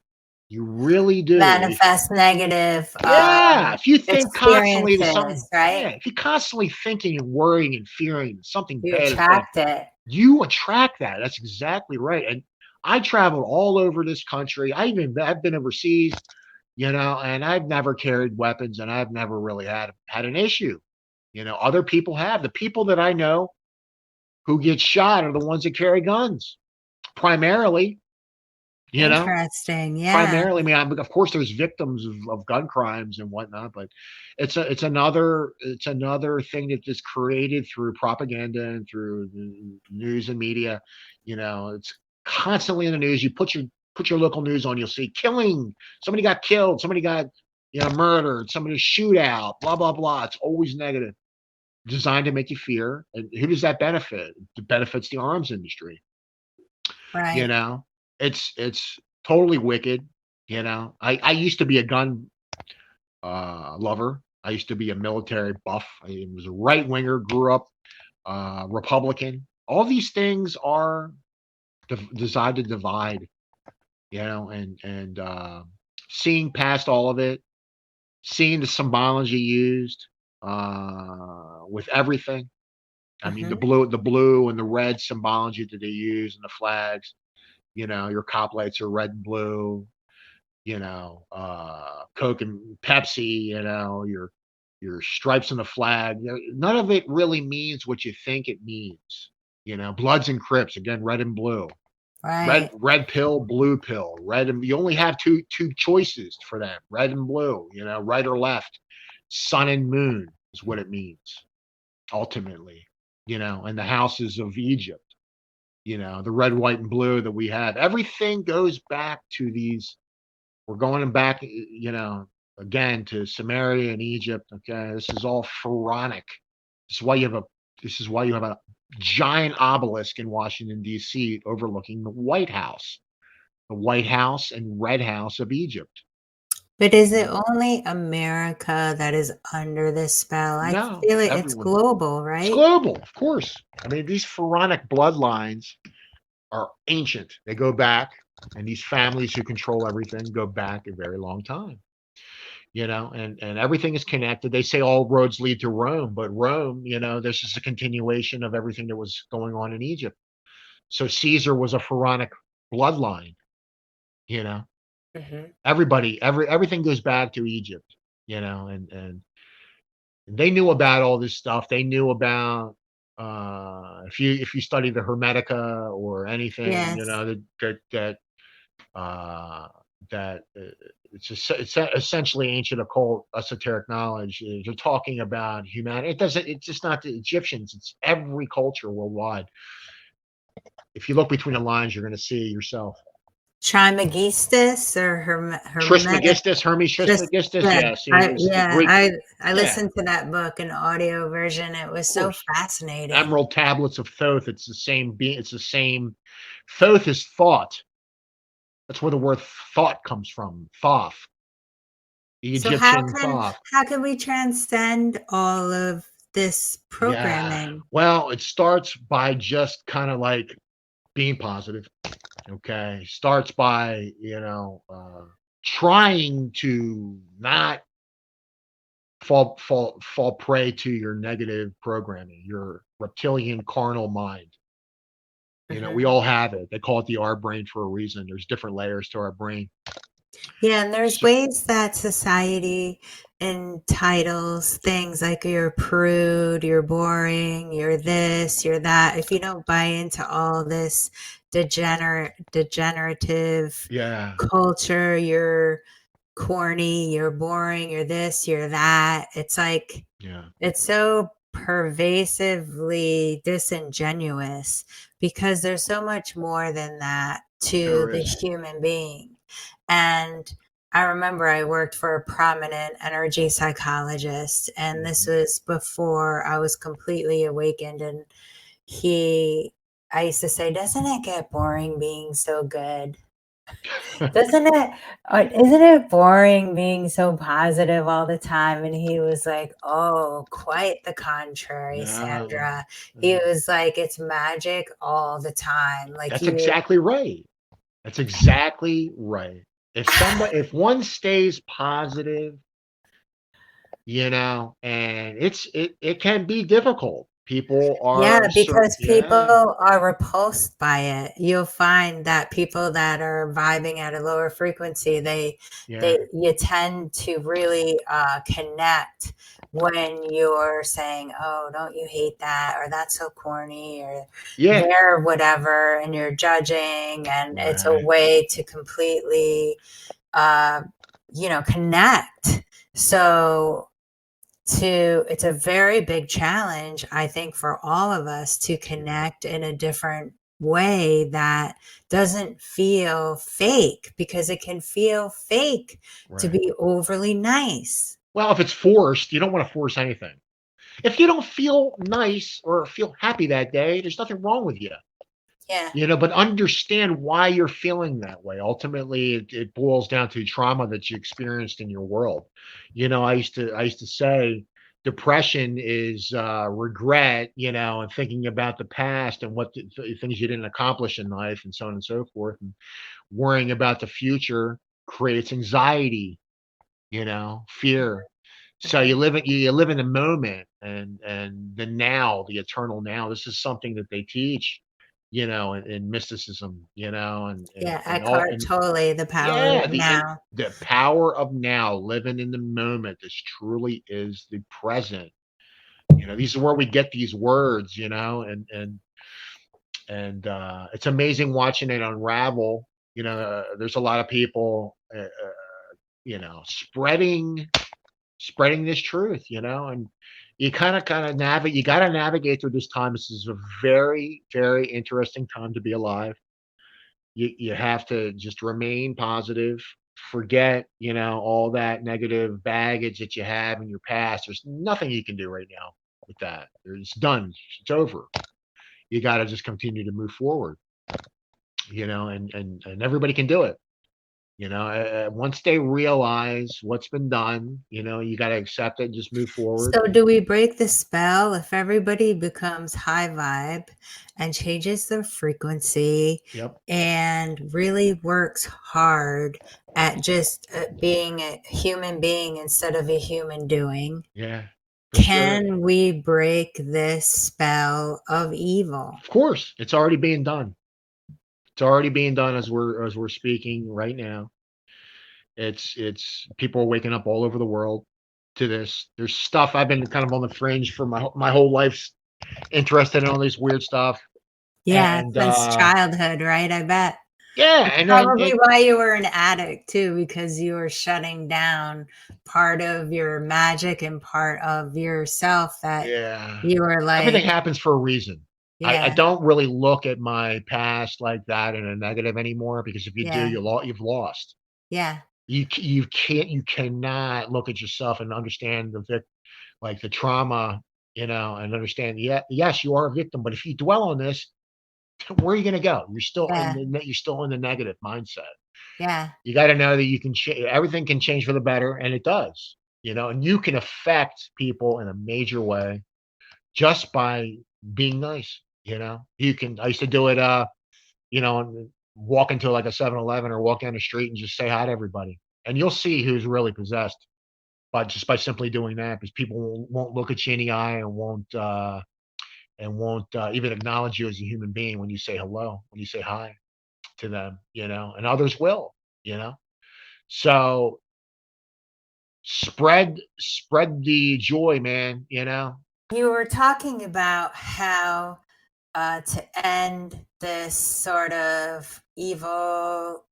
You really do. Manifest negative Yeah, if you think constantly that something, experiences, right? yeah, if you're constantly thinking and worrying and fearing that something You bad is going, attract it. you attract that. That's exactly right. And I traveled all over this country. I've been overseas, and I've never carried weapons, and I've never really had an issue. Other people have. The people that I know who get shot are the ones that carry guns, primarily. You know, Interesting. Yeah. primarily. I mean, of course, there's victims of gun crimes and whatnot, but it's another thing that is created through propaganda and through the news and media. It's constantly in the news. You put your local news on, you'll see killing. Somebody got killed. Somebody got murdered. Somebody shootout. Blah blah blah. It's always negative, designed to make you fear. And who does that benefit? It benefits the arms industry. You Right. know, it's totally wicked. I used to be a gun lover. I used to be a military buff. I was a right winger. Grew up Republican. All these things are designed to divide. And seeing past all of it, seeing the symbology used with everything. I mean, the Hmm. blue and the red symbology that they use in the flags. Your cop lights are red and blue. Coke and Pepsi. Your stripes on the flag. None of it really means what you think it means. Bloods and Crips, again, red and blue. Red Right. red pill, blue pill. Red and you only have two choices for them, red and blue. Right or left. Sun and moon is what it means ultimately. And the houses of Egypt. The red, white, and blue that we have. Everything goes back to these. We're going back, again to Samaria and Egypt. Okay, this is all pharaonic. This is why you have a giant obelisk in Washington D.C. overlooking the White House and Red House of Egypt. But is it No, only America that is under this spell? I no, feel it's everyone. global, It's right? global, of course. I mean, these pharaonic bloodlines are ancient. They go back. And these families who control everything go back a very long time, and everything is connected. They say all roads lead to Rome, but Rome, this is a continuation of everything that was going on in Egypt. So Caesar was a pharaonic bloodline, you know. Hmm. Everything goes back to Egypt, and they knew about all this stuff. They knew about, if you study the Hermetica or anything, Yes. uh, it's essentially ancient occult esoteric knowledge. You're talking about humanity. It's just not the Egyptians. It's every culture worldwide. If you look between the lines, you're going to see it yourself. Trismegistus or Hermetic. Trismegistus, Hermes Just Trismegistus. yeah, Yes, he's the Greek. I Yeah, listened to that book, an audio version. It of was so course. fascinating. Emerald tablets of Thoth. It's the same being. It's the same. Thoth is thought. That's where the word thought comes from. Thoth, the So Egyptian Thoth. how can we transcend all of this Yeah. programming? Well, it starts by just kind of like being positive. Okay. Starts by, trying to not fall prey to your negative programming, your reptilian carnal mind. We Hmm. all have it. They call it the R brain for a reason. There's different layers to our brain. Yeah, and there's So, ways that society entitles things like you're a prude, you're boring, you're this, you're that. If you don't buy into all this degenerative yeah, culture, you're corny, you're boring, you're this, you're that. It's like yeah, it's so pervasively disingenuous because there's so much more than that to there the is. human being. And I remember I worked for a prominent energy psychologist, and this Mhm. was before I was completely awakened. And I used to say, doesn't it get boring being so good? Doesn't it isn't it boring being so positive all the time? And he was like, "Oh, quite the contrary, No, Sandra." He no. was like, "It's magic all the time." Like That's you exactly right. That's exactly right. If one stays positive, and it can be difficult. People Yeah, are because people yeah, are repulsed by it. You'll find that people that are vibing at a lower frequency, yeah, you tend to really connect when you're saying, "Oh, don't you hate that?" or "That's so corny," or yeah. "They're whatever," and you're judging, and it's a Right, way to completely, uh, connect. So it's a very big challenge, I think, for all of us to absolutely. connect in a different way that doesn't feel fake, because it can feel fake to Right. be overly nice. Well, if it's forced, you don't want to force anything. If you don't feel nice or feel happy that day, there's nothing wrong with you. Yeah. But understand why you're feeling that way. Ultimately, it boils down to trauma that you experienced in your world. I used to say depression is regret, and thinking about the past and what things you didn't accomplish in life and so on and so forth. And worrying about the future creates anxiety, fear. So Mhm. you live in the moment and the now, the eternal now. This is something that they teach, in mysticism, Yeah, and all Eckhart and Tolle, The Power of yeah, Now. the power of now, living in the moment. This truly is the present. These are where we get these words, and it's amazing watching it unravel. There's a lot of people, spreading this truth, and you kind of navigate. You got to navigate through this time. This is a very, very interesting time to be alive. You have to just remain positive. Forget, all that negative baggage that you have in your past. There's nothing you can do right now with that. It's done. It's over. You got to just continue to move forward, and everybody can do it. Once they realize what's been done, you got to accept it and just move forward. So do we break the spell if everybody becomes high vibe and changes their frequency Yep. and really works hard at just being a human being instead of a human doing? Yeah, for sure. Can we break this spell of evil? Of course, it's already being done. It's already being done as we're speaking right now. It's people are waking up all over the world to this. There's stuff I've been kind of on the fringe for my whole life, interested in all this weird stuff. Yeah, And since childhood, right? I bet. yeah, That's and then probably why you were an addict too, because you were shutting down part of your magic and part of yourself that yeah, you were everything like, happens for a reason. I yeah, don't really look at my past like that in a negative anymore, because if you do, yeah, you've lost. yeah, You cannot look at yourself and understand like the trauma, and understand. Yeah, yes, you are a victim, but if you dwell on this, where are you going to go? yeah, You're still in the negative mindset. yeah, You got to know that everything can change for the better, and it does. And you can affect people in a major way just by being nice. You can. I used to do it. Walk into like a 7-Eleven or walk down the street and just say hi to everybody, and you'll see who's really possessed. But just by simply doing that, because people won't look at you in the eye and won't even acknowledge you as a human being when you say hello, when you say hi to them, and others will, you know. So spread the joy, man. You were talking about how to end this sort of evil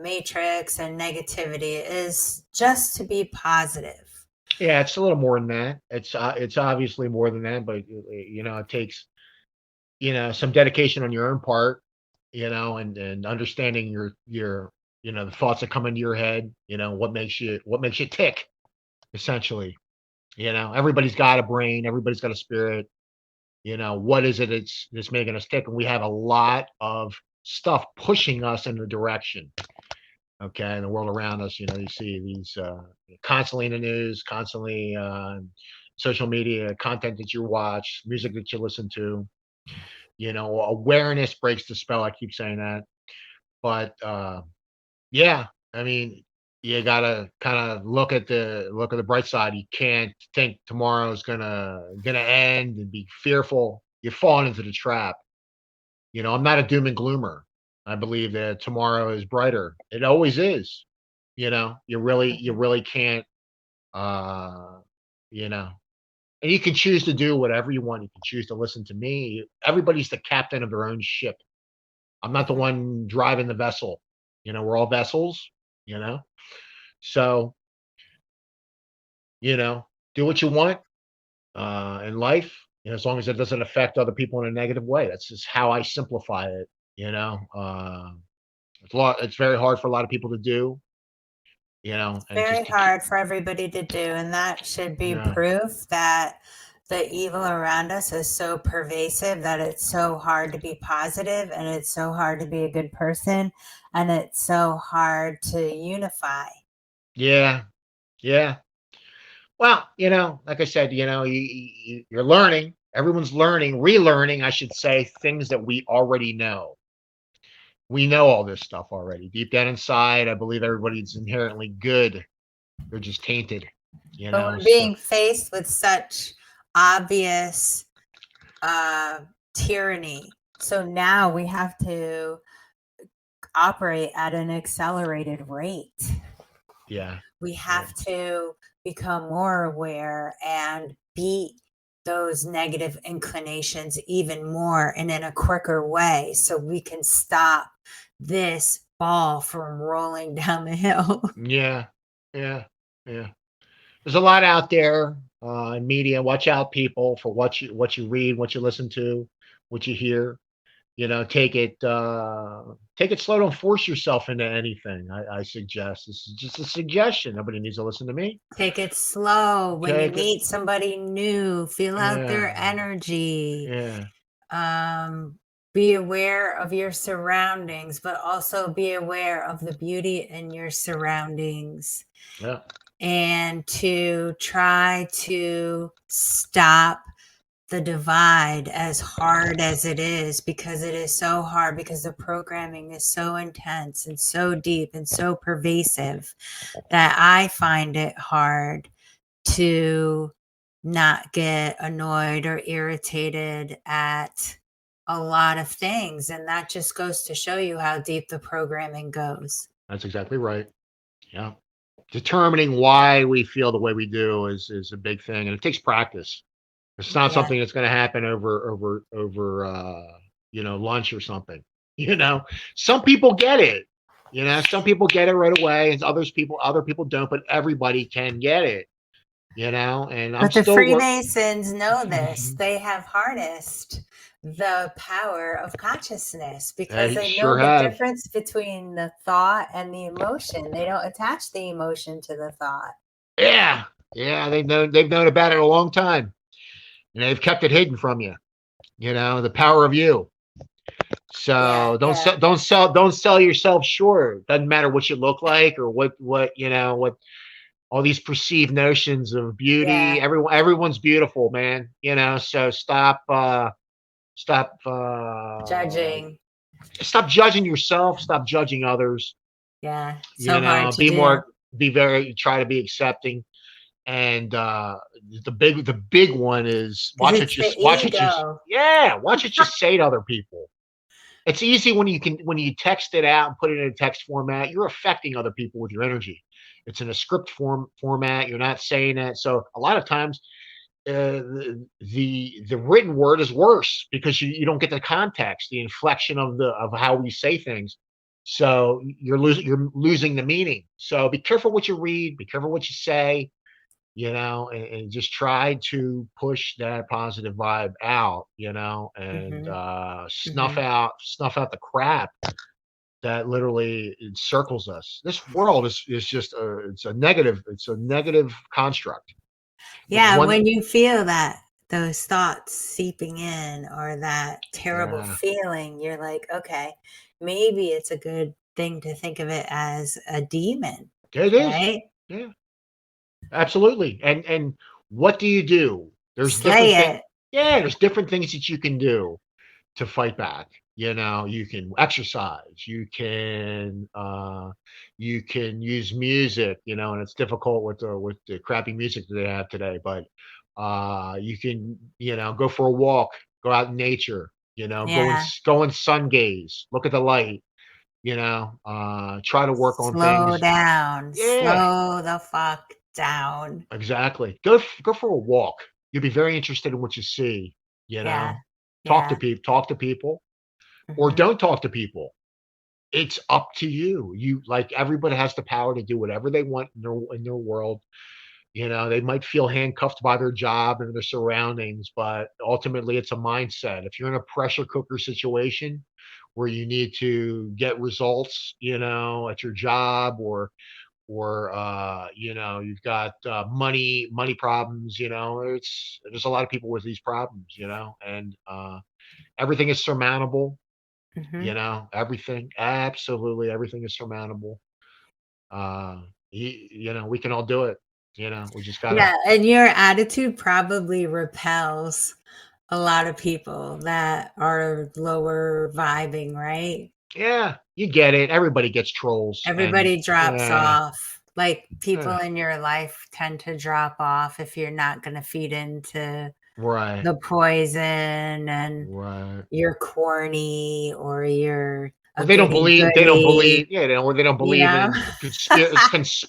matrix and negativity is just to be positive. Yeah, it's a little more than that. It's obviously more than that, but it takes some dedication on your own part, and understanding your the thoughts that come into your head, what makes you tick, essentially. Everybody's got a brain, everybody's got a spirit. What is it that's making us tick? And we have a lot of stuff pushing us in the direction. Okay, in the world around us, you see these constantly in the news, constantly social media content that you watch, music that you listen to. Awareness breaks the spell. I keep saying that, but yeah, I mean, you gotta kind of look at the bright side. You can't think tomorrow's gonna end and be fearful. You're falling into the trap. I'm not a doom and gloomer. I believe that tomorrow is brighter. It always is. You really can't. Uh, you know, and you can choose to do whatever you want. You can choose to listen to me. Everybody's the captain of their own ship. I'm not the one driving the vessel. We're all vessels. You know, so you know, do what you want in life, as long as it doesn't affect other people in a negative way. That's just how I simplify it. It's very hard for a lot of people to do. And Very just to keep. hard for everybody to do, and that should be Yeah, proof that the evil around us is so pervasive that it's so hard to be positive and it's so hard to be a good person and it's so hard to unify. yeah, yeah. Well, like I said, you're learning. Everyone's learning, relearning, I should say, things that we already know. We know all this stuff already. Deep down inside, I believe everybody's inherently good. They're just tainted, But we're so being faced with such obvious uh, tyranny. So now we have to operate at an accelerated rate. yeah. We Yeah. have to become more aware and beat those negative inclinations even more and in a quicker way so we can stop this ball from rolling down the hill. Yeah. Yeah. Yeah. There's a lot out there in media. Watch out, people, for what you read, what you listen to, what you hear. Take it slow. Don't force yourself into anything. I suggest. This is just a suggestion. Nobody needs to listen to me. Take it slow when you Take it. meet somebody new, feel out Yeah. their energy. Yeah. Um, be aware of your surroundings, but also be aware of the beauty in your surroundings, Yeah, and to try to stop the divide, as hard as it is, because it is so hard, because the programming is so intense and so deep and so pervasive that I find it hard to not get annoyed or irritated at a lot of things. And that just goes to show you how deep the programming goes. that's exactly right. Yeah. Determining why we feel the way we do is a big thing, and it takes practice. It's not Yeah. something that's going to happen over lunch or something. You know, some people get it. Some people get it right away, and other people don't. But everybody can get it. And I'm But the still work. Freemasons know this. They have harnessed the power of consciousness because They they know sure the have. difference between the thought and the emotion. They don't attach the emotion to the thought. Yeah, yeah. They've known about it a long time, and they've kept it hidden from you. The power of you. Yeah, So yeah, don't sell yourself short. Doesn't matter what you look like or what all these perceived notions of beauty. yeah. Everyone's beautiful, man. So stop Judging. stop judging yourself, stop judging others. Yeah, so hard to Be do more be very try to be accepting. And the big one is because it's the ego. watch what you say to other people. It's easy when you text it out and put it in a text format. You're affecting other people with your energy. It's in a script format. You're not saying it. So a lot of times, the written word is worse because you don't get the context, the inflection of how we say things. So you're losing the meaning. So be careful what you read. Be careful what you say. And just try to push that positive vibe out, and Hmm. snuff Hmm. out the crap that literally encircles us. This world is just it's a negative construct. Yeah, One, when you feel that, those thoughts seeping in, or that terrible yeah, feeling, you're like, okay, maybe it's a good thing to think of it as a demon, it is. right? Yeah, absolutely. And what do you do? There's different Slay things. it. Yeah, there's different things that you can do to fight back. You can exercise, you can use music, and it's difficult with the crappy music that they have today, but you can, go for a walk, go out in nature, Yeah. go and sun gaze, look at the light, try to work on Slow things. down. Yeah, Slow the fuck down. exactly. Go for a walk. You'll be very interested in what you see, you Yeah. know. Yeah. Talk to people, or Hmm. don't talk to people. It's up to you. Everybody has the power to do whatever they want in their world. They might feel handcuffed by their job and their surroundings, but ultimately it's a mindset. If you're in a pressure cooker situation where you need to get results, at your job, or you've got money problems, there's a lot of people with these problems, and everything is surmountable. Hmm. Everything, absolutely everything is surmountable. Uh, we can all do it. We just gotta. Yeah. And your attitude probably repels a lot of people that are lower vibing, right? Yeah, you get it. Everybody gets trolls, and Everybody drops yeah, off. Like, people yeah, in your life tend to drop off if you're not going to feed into right, the poison, and right. you're corny, or you're Or a goody they don't goody, believe, or they don't you believe know?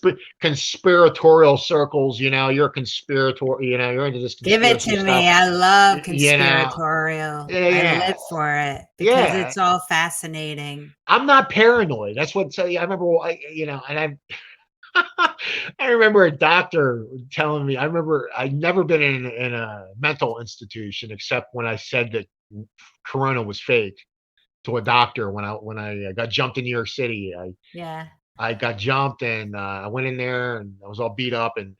in conspiratorial circles. You're a conspirator. You're into this Give it conspiracy to stuff. me. I love Yeah, conspiratorial. I yeah, live for it because yeah. it's all fascinating. I'm not paranoid. That's what. So, I remember, and I remember a doctor telling me. I remember I'd never been in a mental institution except when I said that Corona was fake to a doctor when I got jumped in New York City. Yeah. I got jumped and I went in there and I was all beat up and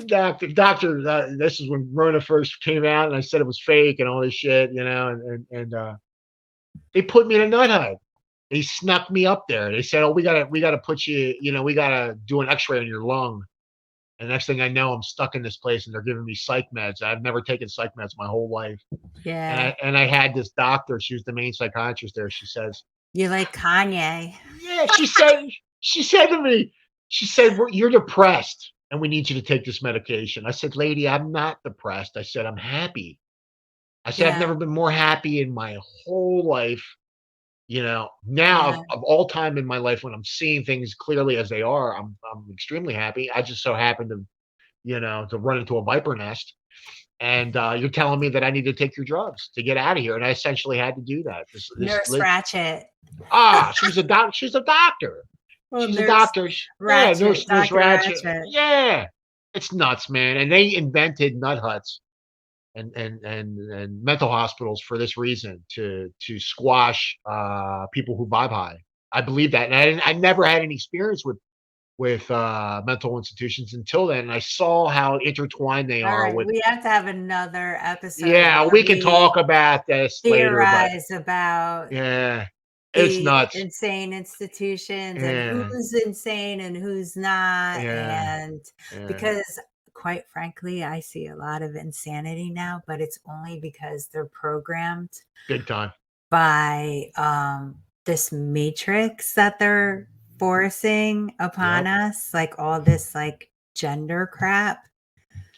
Doctor, this is when Rona first came out, and I said it was fake and all this shit, and they put me in a nut hut. They snuck me up there. They said, "Oh, we gotta put you, we gotta do an X-ray on your lung." And next thing I know, I'm stuck in this place, and they're giving me psych meds. I've never taken psych meds my whole life, and Yeah. I had this doctor. She was the main psychiatrist there. She says, You like Kanye. "Yeah," she said to me, she said, "You're depressed, and we need you to take this medication." I said, "Lady, I'm not depressed." I said, "I'm happy." I said, "I've Yeah. never been more happy in my whole life." Now Yeah. of all time in my life when I'm seeing things clearly as they are, I'm extremely happy. I just so happen to run into a viper nest, and you're telling me that I need to take your drugs to get out of here, and I essentially had to do that. This Nurse Ratchet. she's a doctor. Well, She's a Nurse doctor. Yeah, Ratchet, Nurse Dr. Ratchet. Ratchet. Yeah, it's nuts, man. And they invented nut huts and mental hospitals for this reason to squash people who vibe high. I believe that, and I never had any experience with mental institutions until then. And I saw how intertwined they All are right, with. we have to have another episode Yeah, where we can we talk about this later, but theorize about yeah, it's the nuts. insane institutions and Yeah, who's insane and who's not. yeah, And yeah, because, quite frankly, I see a lot of insanity now, but it's only because they're programmed big time. by this matrix that they're forcing upon Yep. us, like all this like gender crap.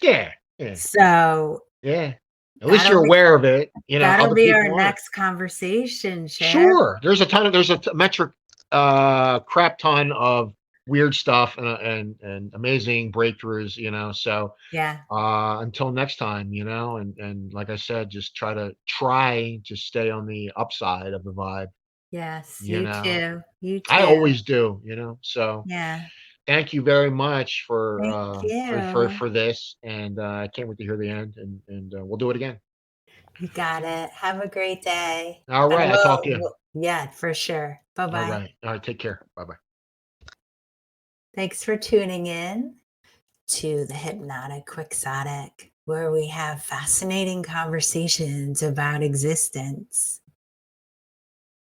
Yeah, yeah, So yeah. At least that'll you're be aware of it. that'll Other be our people aren't. next conversation, Chip. Sure. There's a metric crap ton of weird stuff and amazing breakthroughs, so Yeah. until next time, and like I said, just try to stay on the upside of the vibe, Yes, you you know. too. You I too. always do, so Yeah. thank you very much for Thank you. this, and I can't wait to hear the end, and we'll do it again. You got it. Have a great day. All And right, I'll talk to you. yeah, for sure. Bye-bye. All right, take care. Bye bye. Thanks for tuning in to the Hypnotic Quixotic, where we have fascinating conversations about existence.